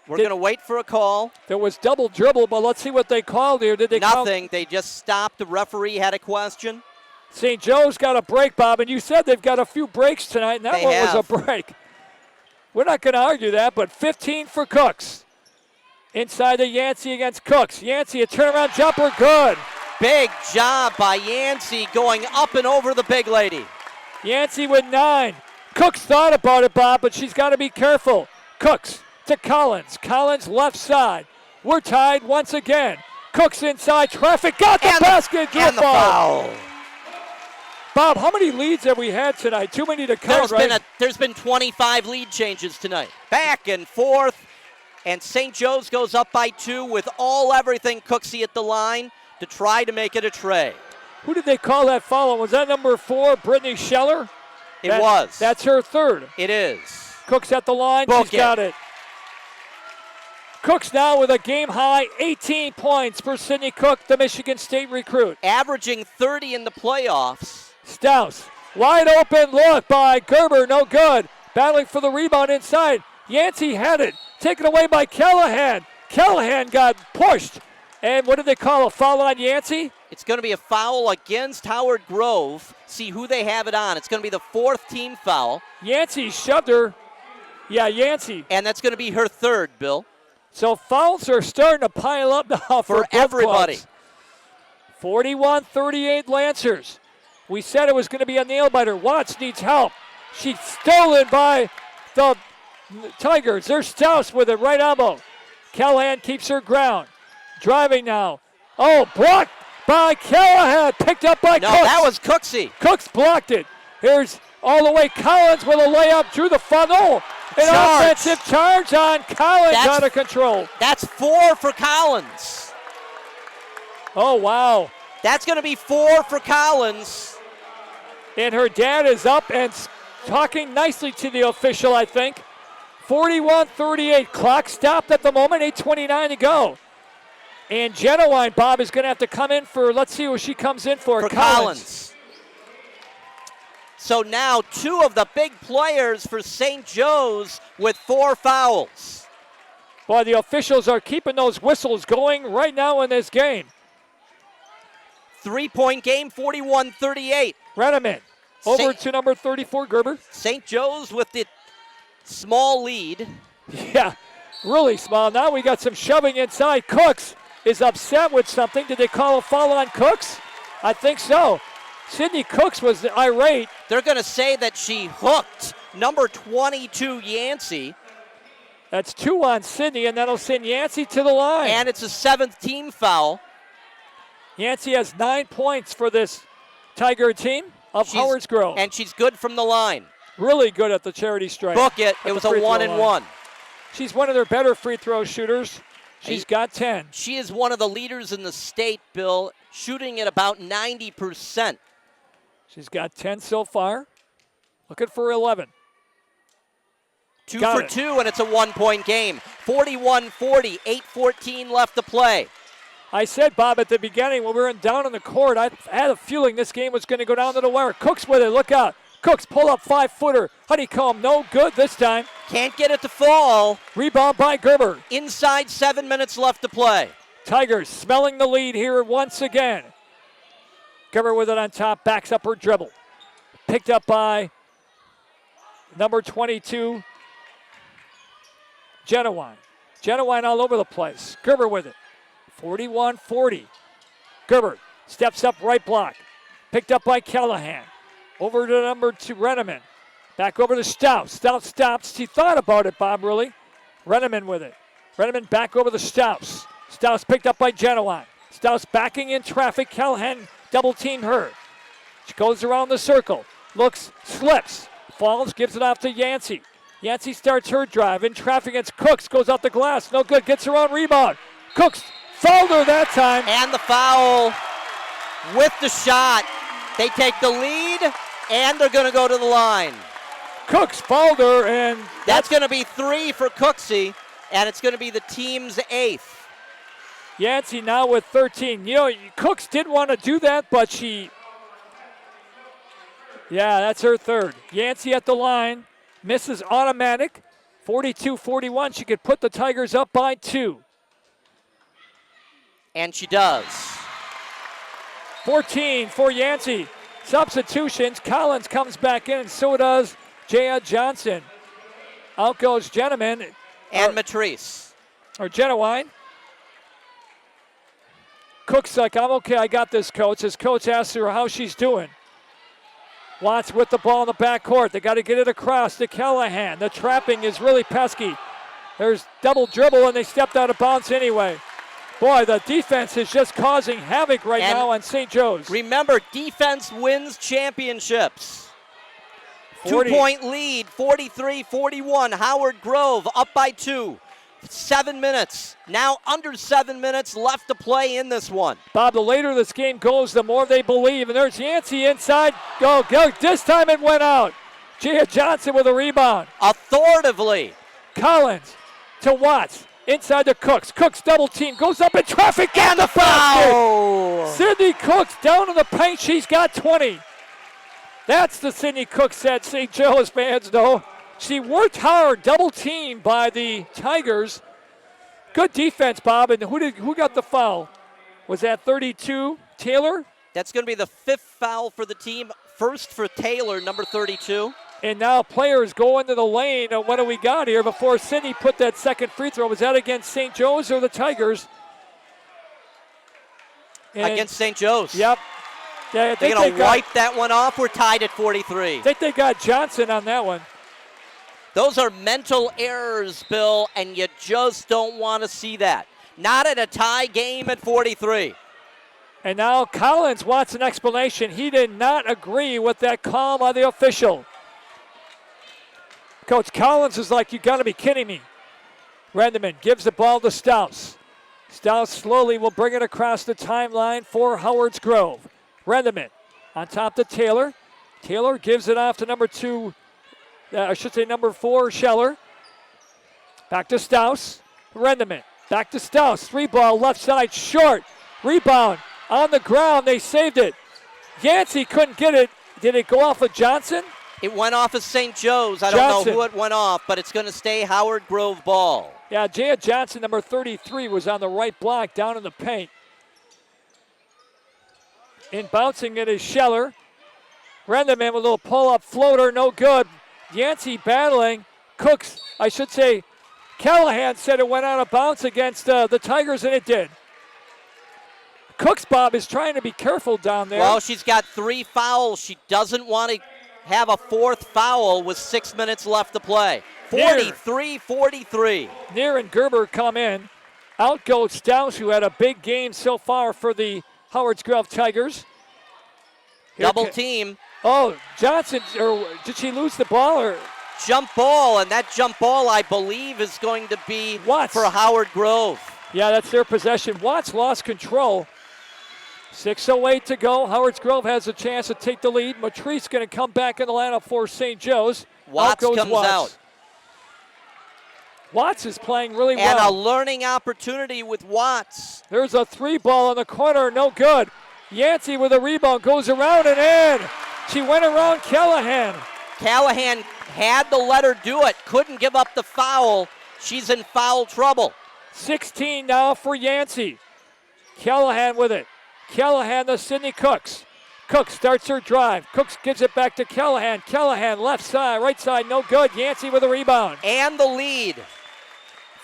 We're going to wait for a call. There was double dribble, but let's see what they called here. Did they call? Nothing. They just stopped. The referee had a question. St. Joe's got a break, Bob, and you said they've got a few breaks tonight, and that one was a break. We're not going to argue that, but 15 for Cooks. Inside the Yancey against Cooks. Yancey, a turnaround jumper, good. Big job by Yancey going up and over the big lady. Yancey with 9. Cooks thought about it, Bob, but she's got to be careful. Cooks to Collins. Collins left side. We're tied once again. Cooks inside traffic. Got the basket. And the foul. Bob, how many leads have we had tonight? Too many to count, right? There's been 25 lead changes tonight. Back and forth. And St. Joe's goes up by 2 with everything Cooksey at the line to try to make it a tray. Who did they call that foul on? Was that number 4, Brittany Scheller? It was. That's her 3rd. It is. Cooks at the line. She's got it. Cooks now with a game-high 18 points for Sydney Cook, the Michigan State recruit. Averaging 30 in the playoffs. Stouse, wide open look by Gerber, no good. Battling for the rebound inside. Yancey had it, taken away by Callahan. Callahan got pushed. And what did they call, a foul on Yancey? It's going to be a foul against Howard Grove. See who they have it on. It's going to be the 4th team foul. Yancey shoved her. Yeah, Yancey. And that's going to be her 3rd, Bill. So fouls are starting to pile up now for everybody. 41-38 Lancers. We said it was going to be a nail-biter. Watts needs help. She's stolen by the Tigers. There's Stouse with it, right elbow. Callahan keeps her ground. Driving now. Oh, blocked by Callahan. Picked up by Cooks. No, that was Cooksey. Cooks blocked it. Here's all the way Collins with a layup through the funnel. An offensive charge on Collins, out of control. That's 4 for Collins. Oh, wow. That's going to be 4 for Collins. And her dad is up and talking nicely to the official, I think. 41-38. Clock stopped at the moment, 8:29 to go. And Genowine, Bob, is going to have to come in for, let's see who she comes in for. Collins. So now 2 of the big players for St. Joe's with 4 fouls. Boy, the officials are keeping those whistles going right now in this game. 3-point game, 41-38. Redeman over to number 34, Gerber. St. Joe's with the small lead. Yeah, really small. Now we got some shoving inside. Cooks is upset with something. Did they call a foul on Cooks? I think so. Sydney Cooks was irate. They're going to say that she hooked number 22, Yancey. That's 2 on Sydney, and that'll send Yancey to the line. And it's a 7th team foul. Yancey has 9 points for this Tiger team of Howard's Grove. And she's good from the line. Really good at the charity stripe. Book it. It was a 1-and-1. She's one of their better free throw shooters. She's got 10. She is one of the leaders in the state, Bill, shooting at about 90%. She's got 10 so far. Looking for 11. 2 for 2, and it's a 1-point game. 41-40, 8:14 left to play. I said, Bob, at the beginning when we were down on the court, I had a feeling this game was going to go down to the wire. Cooks with it. Look out. Cooks pull up 5-footer. Honeycomb, no good this time. Can't get it to fall. Rebound by Gerber. Inside 7 minutes left to play. Tigers smelling the lead here once again. Gerber with it on top, backs up her dribble. Picked up by number 22, Genowine. Genowine all over the place. Gerber with it. 41-40. Gerber steps up, right block. Picked up by Callahan. Over to number 2, Reneman. Back over to Stouse. Stouse stops. He thought about it, Bob, really. Reneman with it. Reneman back over to Stouse. Stouse picked up by Genowine. Stouse backing in traffic. Callahan double team her. She goes around the circle. Looks, slips. Falls, gives it off to Yancey. Yancey starts her drive. In traffic against Cooks. Goes out the glass. No good. Gets her own rebound. Cooks fouled her that time. And the foul with the shot. They take the lead, and they're going to go to the line. Cooks fouled her, and that's going to be 3 for Cooksey, and it's going to be the team's 8th. Yancey now with 13. You know, Cooks did want to do that, but that's her 3rd. Yancey at the line, misses automatic. 42-41, she could put the Tigers up by 2. And she does. 14 for Yancey. Substitutions. Collins comes back in, and so does Jaya Johnson. Out goes Gentleman. And Matrice. Or Genowine. Cook's like, I'm okay, I got this, coach. His coach asks her how she's doing. Watts with the ball in the backcourt. They got to get it across to Callahan. The trapping is really pesky. There's double dribble, and they stepped out of bounds anyway. Boy, the defense is just causing havoc right now on St. Joe's. Remember, defense wins championships. 2-point lead, 43-41. Howard Grove up by 2. 7 minutes. Now under 7 minutes left to play in this one. Bob, the later this game goes, the more they believe. And there's Yancey inside. Go. This time it went out. Jaya Johnson with a rebound. Authoritatively. Collins to Watts. Inside to Cooks. Cooks double team. Goes up in traffic. And the foul! Sydney Cooks down in the paint. She's got 20. That's the Sydney Cooks that St. Joe's fans know. She worked hard. Double team by the Tigers. Good defense, Bob. And who got the foul? Was that 32? Taylor? That's going to be the 5th foul for the team. First for Taylor, number 32. And now players go into the lane. What do we got here before Sydney put that second free throw? Was that against St. Joe's or the Tigers? And against St. Joe's. Yep. Yeah, they're going to wipe that one off. We're tied at 43. I think they got Johnson on that one. Those are mental errors, Bill, and you just don't want to see that. Not at a tie game at 43. And now Collins wants an explanation. He did not agree with that call by the official. Coach Collins is like, you got to be kidding me. Rendeman gives the ball to Stouse. Stouse slowly will bring it across the timeline for Howard's Grove. Rendeman on top to Taylor. Taylor gives it off to number 4, Scheller. Back to Stouse. Rendeman. Back to Stouse. 3-ball left side short. Rebound on the ground. They saved it. Yancey couldn't get it. Did it go off of Johnson? It went off of St. Joe's. I don't know who it went off, but it's going to stay Howard Grove ball. Yeah, Jaya Johnson, number 33, was on the right block down in the paint. In bouncing it is Scheller. Rendeman with a little pull-up floater, no good. Yancey battling. Cooks, I should say, Callahan said it went out of bounds against the Tigers, and it did. Cooks, Bob, is trying to be careful down there. Well, she's got 3 fouls. She doesn't want to have a 4th foul with 6 minutes left to play. 43-43. Neer and Gerber come in. Out goes Stouse, who had a big game so far for the Howard's Grove Tigers. Double team. Oh, Johnson, or did she lose the ball? Or jump ball, and that jump ball, I believe, is going to be Watts for Howard Grove. Yeah, that's their possession. Watts lost control. 6:08 to go. Howard's Grove has a chance to take the lead. Matrice going to come back in the lineup for St. Joe's. Watts comes out. Watts is playing really well. And a learning opportunity with Watts. There's a 3-ball in the corner, no good. Yancey with a rebound, goes around and in. She went around Callahan. Callahan had to let her do it. Couldn't give up the foul. She's in foul trouble. 16 now for Yancey. Callahan with it. Callahan to Sydney Cooks. Cooks starts her drive. Cooks gives it back to Callahan. Callahan left side, right side, no good. Yancey with a rebound. And the lead.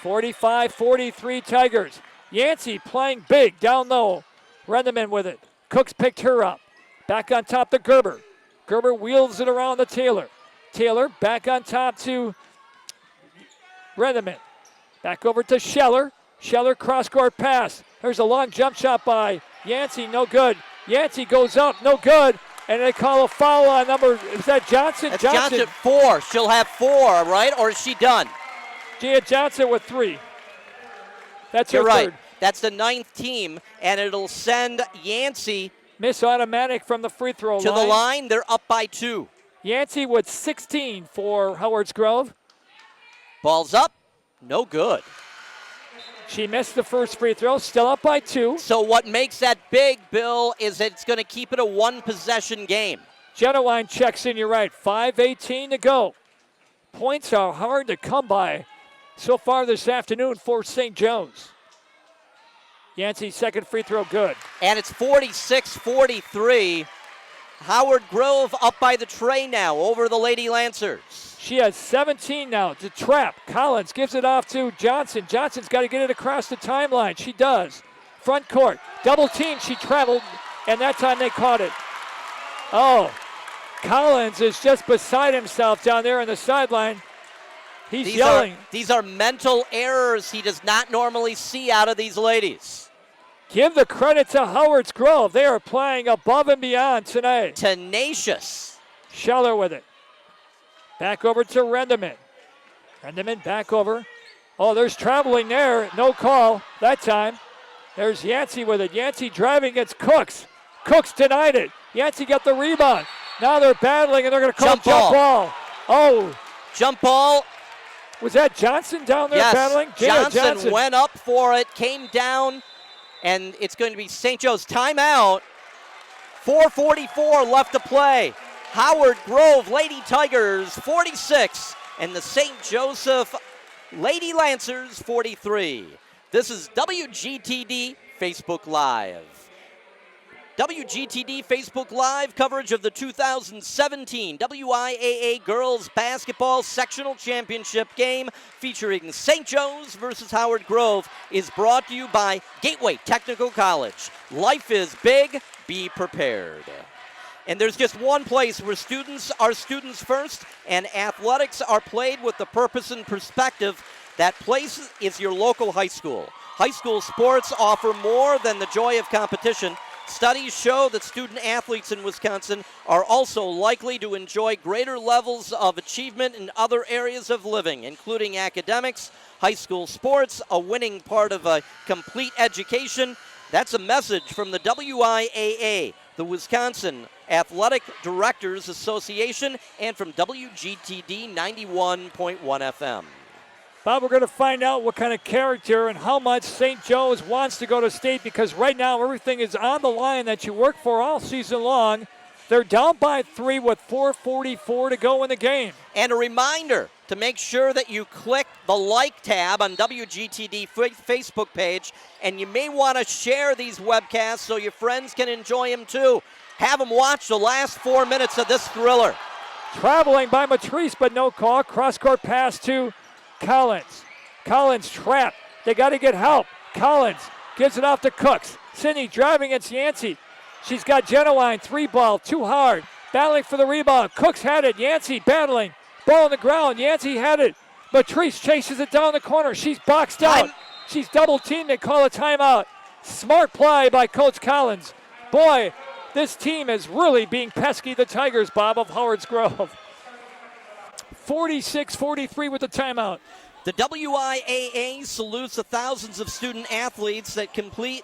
45-43 Tigers. Yancey playing big down low. Rendeman with it. Cooks picked her up. Back on top to Gerber. Gerber wheels it around to Taylor. Taylor back on top to Rendeman. Back over to Scheller. Scheller cross-court pass. There's a long jump shot by Yancey, no good. Yancey goes up, no good. And they call a foul on is that Johnson? That's Johnson 4. She'll have 4, right? Or is she done? Gia Johnson with 3. That's her You're right. third. That's the 9th team, and it'll send Yancey miss automatic from the free throw to line. the line. They're up by 2. Yancey with 16 for Howard's Grove. Ball's up. No good. She missed the first free throw, still up by 2. So what makes that big, Bill, is it's going to keep it a 1-possession game. Genowine checks in, you're right. 5:18 to go. Points are hard to come by so far this afternoon for St. Joe's. Yancey's second free throw good. And it's 46-43. Howard Grove up by the tray now over the Lady Lancers. She has 17 now to trap. Collins gives it off to Johnson. Johnson's got to get it across the timeline. She does. Front court. Double team. She traveled, and that time they caught it. Oh, Collins is just beside himself down there on the sideline. He's yelling. These are mental errors he does not normally see out of these ladies. Give the credit to Howard's Grove. They are playing above and beyond tonight. Tenacious. Scheller with it. Back over to Rendeman. Rendeman back over. Oh, there's traveling there. No call that time. There's Yancey with it. Yancey driving against Cooks. Cooks denied it. Yancey got the rebound. Now they're battling, and they're going to call jump ball. Oh. Jump ball. Was that Johnson down there battling? Yes, Jada Johnson went up for it, came down, and it's going to be St. Joe's timeout. 4:44 left to play. Howard Grove Lady Tigers 46 and the St. Joseph Lady Lancers 43. This is WGTD Facebook Live. WGTD Facebook Live coverage of the 2017 WIAA Girls Basketball Sectional Championship game featuring St. Joe's versus Howard Grove is brought to you by Gateway Technical College. Life is big, be prepared. And there's just one place where students are students first and athletics are played with the purpose and perspective. That place is your local high school. High school sports offer more than the joy of competition. Studies show that student athletes in Wisconsin are also likely to enjoy greater levels of achievement in other areas of living, including academics, high school sports, a winning part of a complete education. That's a message from the WIAA, the Wisconsin Athletic Directors Association, and from WGTD 91.1 FM. Bob, we're going to find out what kind of character and how much St. Joe's wants to go to state, because right now everything is on the line that you work for all season long. They're down by 3 with 4:44 to go in the game. And a reminder to make sure that you click the like tab on WGTD Facebook page, and you may want to share these webcasts so your friends can enjoy them too. Have them watch the last 4 minutes of this thriller. Traveling by Matrice, but no call. Cross-court pass to Collins. Collins trapped. They got to get help. Collins gives it off to Cooks. Sidney driving against Yancey. She's got Genuine, 3-ball, too hard. Battling for the rebound. Cooks had it. Yancey battling. Ball on the ground. Yancey had it. Matrice chases it down the corner. She's boxed out. She's double-teamed. They call a timeout. Smart play by Coach Collins. Boy, this team is really being pesky, the Tigers, Bob, of Howard's Grove. 46-43 with the timeout. The WIAA salutes the thousands of student athletes that compete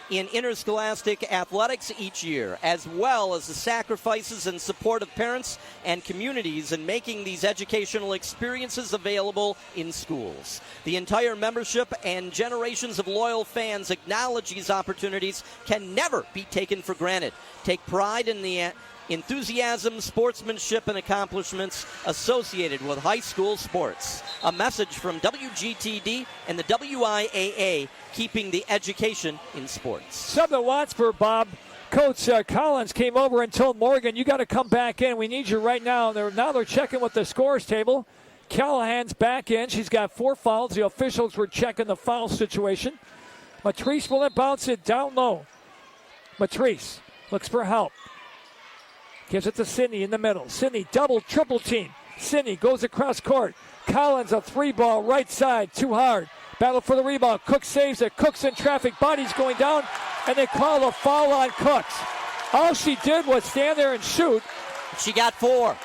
in interscholastic athletics each year, as well as the sacrifices and support of parents and communities in making these educational experiences available in schools. The entire membership and generations of loyal fans acknowledge these opportunities can never be taken for granted. Take pride in the enthusiasm, sportsmanship, and accomplishments associated with high school sports. A message from WGTD and the WIAA, keeping the education in sports. Something to watch for, Bob. Coach Collins came over and told Morgan, you got to come back in. We need you right now. Now they're checking with the scores table. Callahan's back in. She's got 4 fouls. The officials were checking the foul situation. Matrice will bounce it down low. Matrice looks for help. Gives it to Sidney in the middle. Sidney double, triple team. Sidney goes across court. Collins a 3-ball right side, too hard. Battle for the rebound. Cook saves it. Cook's in traffic. Body's going down, and they call a foul on Cooks. All she did was stand there and shoot. She got 4.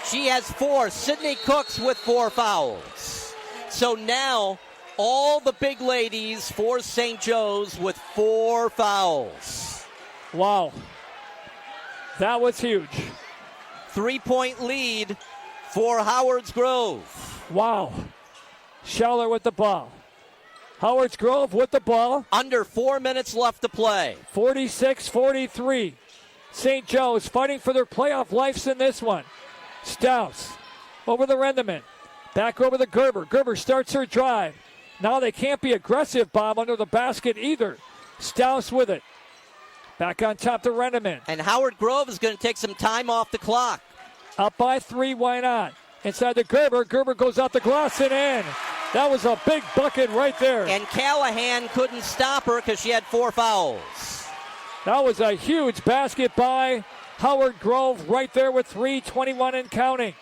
She has 4. Sidney Cooks with 4 fouls. So now all the big ladies for St. Joe's with 4 fouls. Wow. That was huge. 3-point lead for Howard's Grove. Wow. Scheller with the ball. Howard's Grove with the ball. Under 4 minutes left to play. 46-43. St. Joe's fighting for their playoff lives in this one. Stouts over the Rendeman. Back over to Gerber. Gerber starts her drive. Now they can't be aggressive, Bob, under the basket either. Stouts with it. Back on top to Rendeman. And Howard Grove is going to take some time off the clock. Up by 3, why not? Inside to Gerber. Gerber goes out the glass and in. That was a big bucket right there. And Callahan couldn't stop her because she had 4 fouls. That was a huge basket by Howard Grove right there with 3:21 and counting.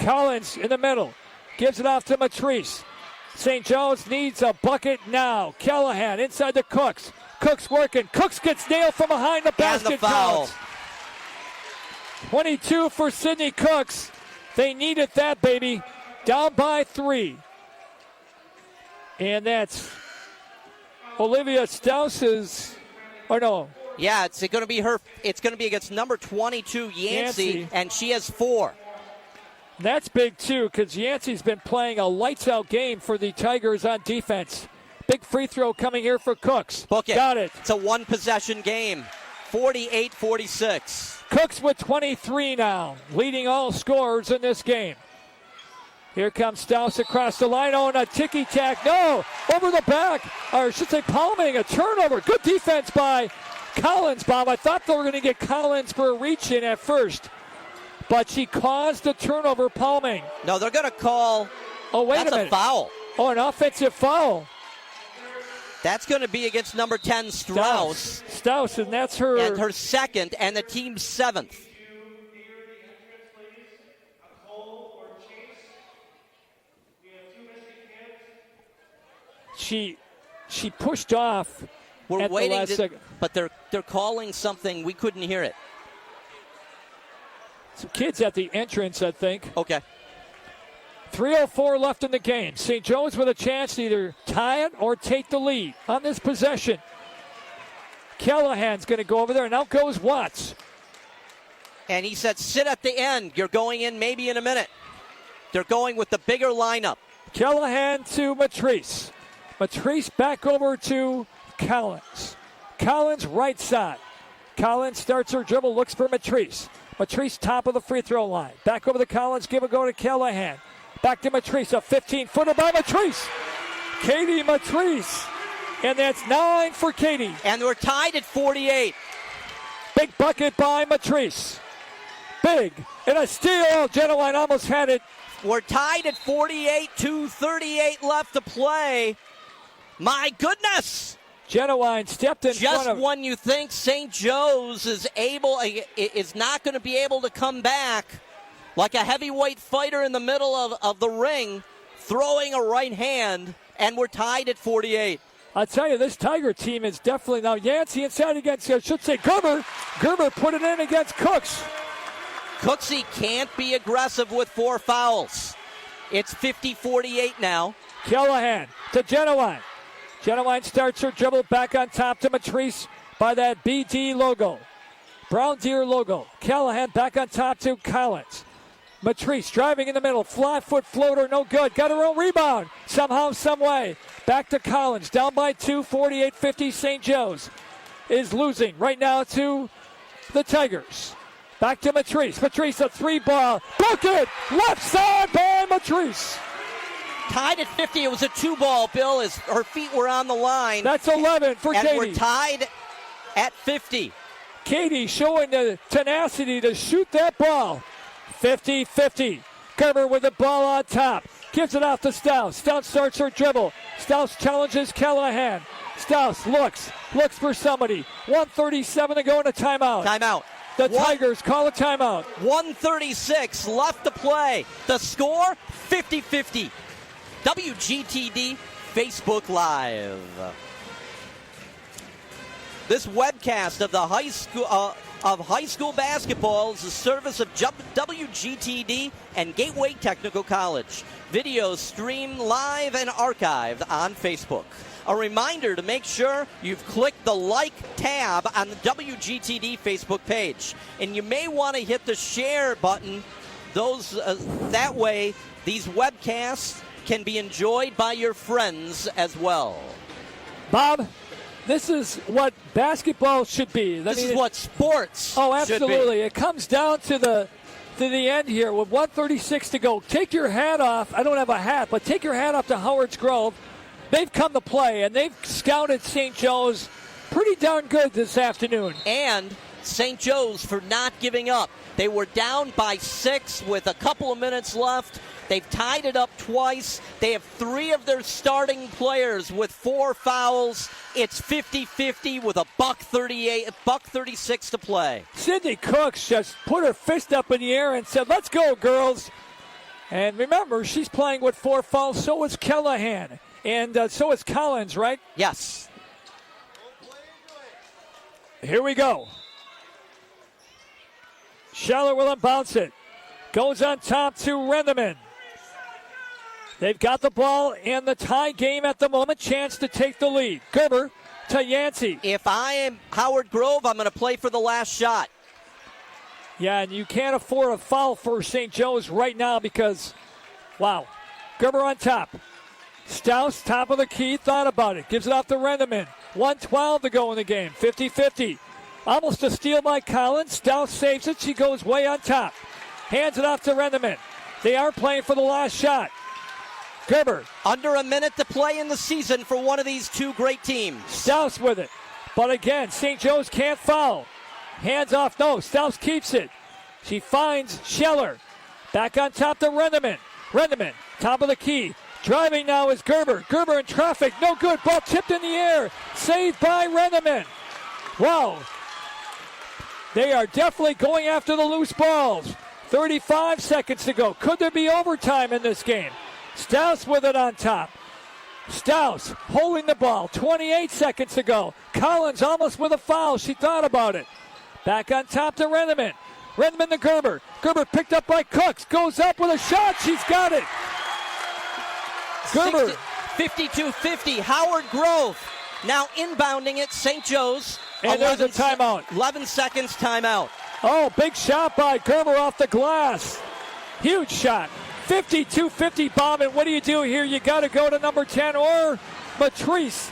Collins in the middle. Gives it off to Matrice. St. Joe's needs a bucket now. Callahan inside to Cooks. Cooks working. Cooks gets nailed from behind the basket. And the foul. 22 for Sidney Cooks. They needed that, baby. Down by 3. And that's Olivia Stouse's, or no. Yeah, it's going to be her. It's going to be against number 22, Yancey, and she has 4. That's big, too, because Yancey's been playing a lights-out game for the Tigers on defense. Big free throw coming here for Cooks. Book it. Got it. It's a one-possession game, 48-46. Cooks with 23 now, leading all scorers in this game. Here comes Stouse across the line. Oh, and a ticky-tack. No, over the back. Or I should say palming, a turnover. Good defense by Collins, Bob. I thought they were going to get Collins for a reach-in at first. But she caused the turnover, palming. No, they're going to call. Oh, wait that's a minute. A foul. Oh, an offensive foul. That's going to be against number 10, Strauss. Stouse, and that's her. And her second, and the team's seventh. She pushed off. We're waiting, second. But they're calling something. We couldn't hear it. Some kids at the entrance, I think. Okay. 3:04 left in the game. St. Joe's with a chance to either tie it or take the lead on this possession. Callahan's going to go over there, and out goes Watts. And he said, sit at the end. You're going in maybe in a minute. They're going with the bigger lineup. Callahan to Matrice. Matrice back over to Collins. Collins right side. Collins starts her dribble, looks for Matrice. Matrice top of the free throw line. Back over to Collins, give a go to Callahan. Back to Matrice, a 15-footer by Matrice. Katie Matrice. And that's 9 for Katie. And we're tied at 48. Big bucket by Matrice. Big. And a steal. Genuine almost had it. We're tied at 48, 2:38 left to play. My goodness. Genuine stepped in front of. Just when you think St. Joe's is not going to be able to come back, like a heavyweight fighter in the middle of the ring, throwing a right hand, and we're tied at 48. I'll tell you, this Tiger team is definitely now Yancey inside against, I should say, Gerber. Gerber put it in against Cooks. Cooksey can't be aggressive with 4 fouls. It's 50-48 now. Callahan to Genuine. Genuine starts her dribble back on top to Matrice by that BD logo. Brown Deer logo. Callahan back on top to Collins. Matrice driving in the middle. Flat foot floater, no good. Got her own rebound. Somehow, some way. Back to Collins. Down by 2, 48-50. St. Joe's is losing right now to the Tigers. Back to Matrice. Matrice, a 3-ball. Bucket! Left side by Matrice. Tied at 50. It was a 2-ball, Bill, as her feet were on the line. That's 11 for Katie. And we're tied at 50. Katie showing the tenacity to shoot that ball. 50-50. Gerber with the ball on top. Gives it off to Stouse. Stouse starts her dribble. Stouse challenges Callahan. Stouse looks for somebody. 1:37 to go in a timeout. Timeout. The Tigers call a timeout. 1:36 left to play. The score, 50-50. WGTD Facebook Live. This webcast of the high school basketball is the service of WGTD and Gateway Technical College. Videos streamed live and archived on Facebook. A reminder to make sure you've clicked the like tab on the WGTD Facebook page. And you may want to hit the share button. That way, these webcasts can be enjoyed by your friends as well. Bob, this is what basketball should be. This is what sports Oh, absolutely. should be. It comes down to the end here with 1:36 to go. Take your hat off. I don't have a hat, but take your hat off to Howard's Grove. They've come to play, and they've scouted St. Joe's pretty darn good this afternoon. And St. Joe's for not giving up. They were down by 6 with a couple of minutes left. They've tied it up twice. They have 3 of their starting players with 4 fouls. It's 50-50 with a $1:36 to play. Sydney Cooks just put her fist up in the air and said, "Let's go, girls." And remember, she's playing with 4 fouls. So is Callahan. And so is Collins, right? Yes. Here we go. Scheller will bounce it. Goes on top to Rendeman. They've got the ball in the tie game at the moment. Chance to take the lead. Gerber to Yancey. If I am Howard Grove, I'm going to play for the last shot. Yeah, and you can't afford a foul for St. Joe's right now because, wow, Gerber on top. Staus, top of the key, thought about it. Gives it off to Rendeman. 1:12 to go in the game. 50-50. Almost a steal by Collins. Staus saves it. She goes way on top. Hands it off to Rendeman. They are playing for the last shot. Gerber. Under a minute to play in the season for one of these two great teams. Staus with it. But again, St. Joe's can't foul. Hands off. No, Staus keeps it. She finds Scheller. Back on top to Rendeman. Rendeman, top of the key. Driving now is Gerber. Gerber in traffic. No good. Ball tipped in the air. Saved by Rendeman. Wow. They are definitely going after the loose balls. 35 seconds to go. Could there be overtime in this game? Staus with it on top. Staus holding the ball. 28 seconds to go. Collins almost with a foul. She thought about it. Back on top to Rendeman. Rendeman to Gerber. Gerber picked up by Cooks. Goes up with a shot. She's got it. Gerber. 52-50. Howard Grove now inbounding it. St. Joe's. And there's a timeout. 11 seconds timeout. Oh, big shot by Gerber off the glass. Huge shot. 52-50, Bob. And what do you do here? You got to go to number 10 or Matrice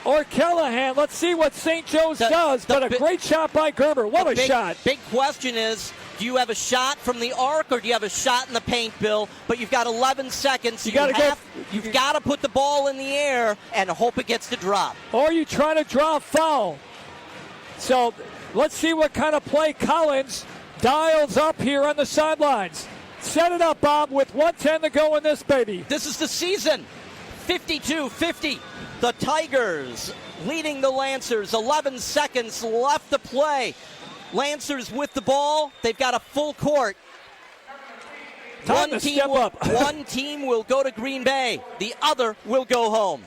or Callahan. Let's see what St. Joe's does. But a great shot by Gerber. What a shot. Big question is, do you have a shot from the arc or do you have a shot in the paint, Bill? But you've got 11 seconds. You've got to put the ball in the air and hope it gets to drop. Or you try to draw a foul. So let's see what kind of play Collins dials up here on the sidelines. Set it up, Bob, with 1:10 to go in this baby. This is the season. 52-50. The Tigers leading the Lancers. 11 seconds left to play. Lancers with the ball. They've got a full court. Time to step up. One team will go to Green Bay. The other will go home.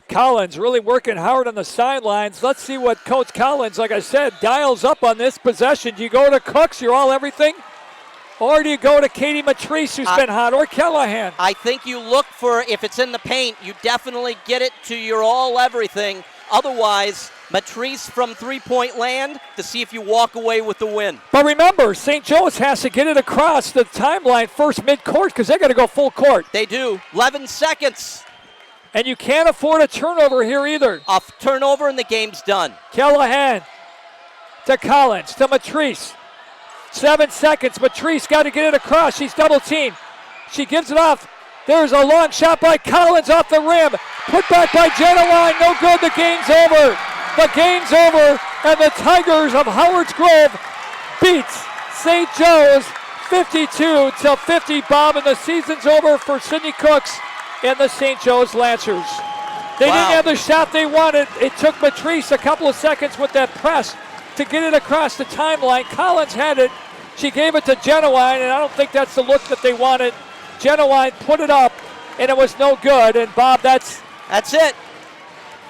Collins really working hard on the sidelines. Let's see what Coach Collins, like I said, dials up on this possession. Do you go to Cooks, you're all everything? Or do you go to Katie Matrice, who's been hot, or Callahan? I think you look for, if it's in the paint, you definitely get it to your all everything. Otherwise, Matrice from three-point land to see if you walk away with the win. But remember, St. Joe's has to get it across the timeline first mid-court because they got to go full court. They do. 11 seconds. And you can't afford a turnover here either. A turnover and the game's done. Callahan to Collins to Matrice. 7 seconds. Matrice got to get it across. She's double teamed. She gives it off. There's a long shot by Collins off the rim. Put back by Genowine. No good. The game's over. The game's over. And the Tigers of Howards Grove beats St. Joe's 52-50, Bob. And the season's over for Sydney Cooks and the St. Joe's Lancers. They didn't have the shot they wanted. It took Matrice a couple of seconds with that press to get it across the timeline. Collins had it. She gave it to Genowine, and I don't think that's the look that they wanted. Genowine put it up, and it was no good. And, Bob, that's it.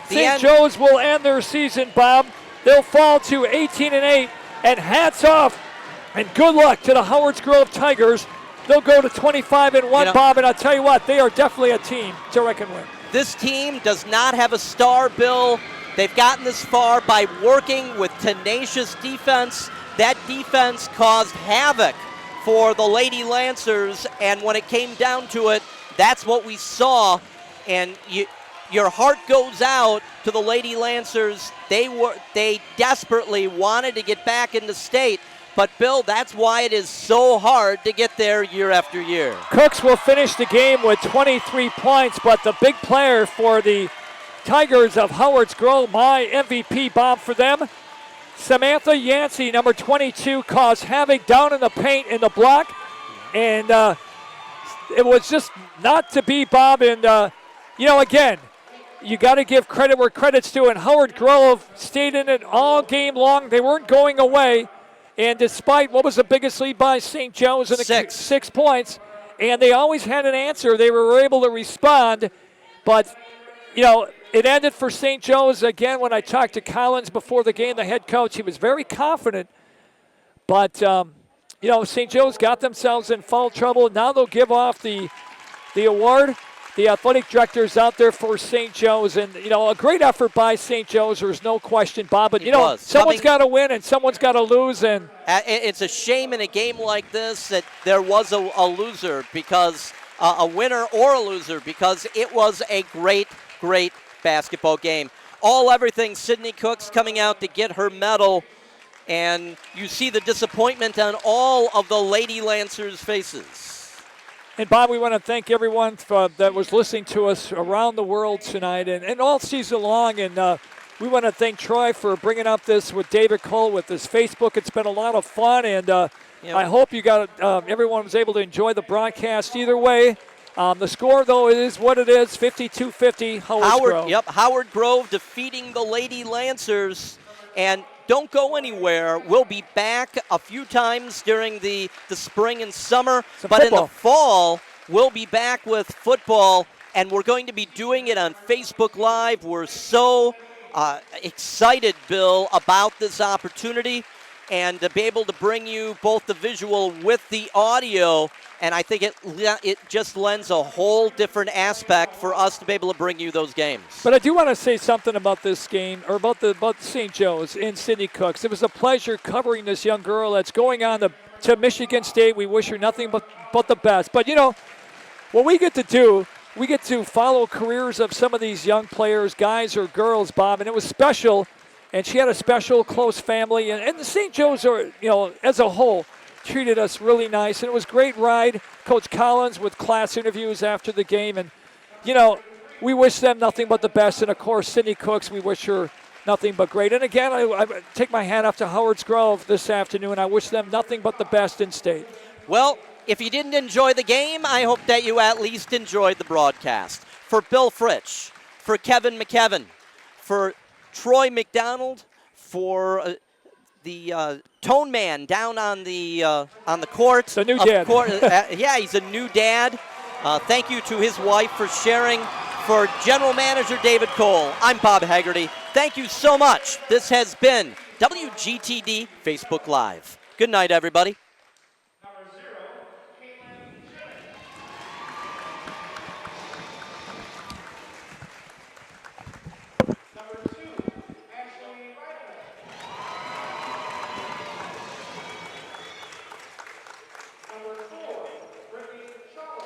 St. Joe's will end their season, Bob. They'll fall to 18-8, and hats off and good luck to the Howards Grove Tigers. They'll go to 25-1, Bob, and I'll tell you what, they are definitely a team to reckon with. This team does not have a star, Bill. They've gotten this far by working with tenacious defense. That defense caused havoc for the Lady Lancers, and when it came down to it, that's what we saw. And your heart goes out to the Lady Lancers. They desperately wanted to get back into state. But, Bill, that's why it is so hard to get there year after year. Cooks will finish the game with 23 points, but the big player for the Tigers of Howards Grove, my MVP, Bob, for them, Samantha Yancey, number 22, caused havoc down in the paint in the block. And it was just not to be, Bob. And, again, you got to give credit where credit's due. And Howard Grove stayed in it all game long. They weren't going away. And despite what was the biggest lead by St. Joe's in 6 points, and they always had an answer, they were able to respond. But, it ended for St. Joe's. Again, when I talked to Collins before the game, the head coach, he was very confident. But, St. Joe's got themselves in foul trouble. Now they'll give off the award. the athletic directors out there for St. Joe's. And, a great effort by St. Joe's. There's no question, Bob. But, someone's got to win and someone's got to lose. And it's a shame in a game like this that there was a loser, because a winner or a loser, because it was a great, great basketball game. Everything, Sydney Cooks coming out to get her medal. And you see the disappointment on all of the Lady Lancers' faces. And, Bob, we want to thank everyone that was listening to us around the world tonight and all season long. And we want to thank Troy for bringing up this with David Cole with this Facebook. It's been a lot of fun, and I hope you got everyone was able to enjoy the broadcast either way. The score, though, is what it is, 52-50, Howard Grove. Yep, Howard Grove defeating the Lady Lancers. And don't go anywhere. We'll be back a few times during the spring and summer. But in the fall, we'll be back with football, and we're going to be doing it on Facebook Live. We're so excited, Bill, about this opportunity, and to be able to bring you both the visual with the audio. And I think it just lends a whole different aspect for us to be able to bring you those games. But I do want to say something about this game, or about St. Joe's and Sydney Cooks. It was a pleasure covering this young girl that's going on to Michigan State. We wish her nothing but the best. But, what we get to do, we get to follow careers of some of these young players, guys or girls, Bob, and it was special. And she had a special, close family. And the St. Joe's are, as a whole, treated us really nice, and it was a great ride. Coach Collins with class interviews after the game, and we wish them nothing but the best. And of course, Sydney Cooks, we wish her nothing but great. And again, I take my hat off to Howard's Grove this afternoon. I wish them nothing but the best in state. Well, if you didn't enjoy the game, I hope that you at least enjoyed the broadcast. For Bill Fritsch, for Kevin McKevin, for Troy McDonald, for the Tone Man down on the court. The new dad. Yeah, he's a new dad. Thank you to his wife for sharing. For General Manager David Cole, I'm Bob Haggerty. Thank you so much. This has been WGTD Facebook Live. Good night, everybody.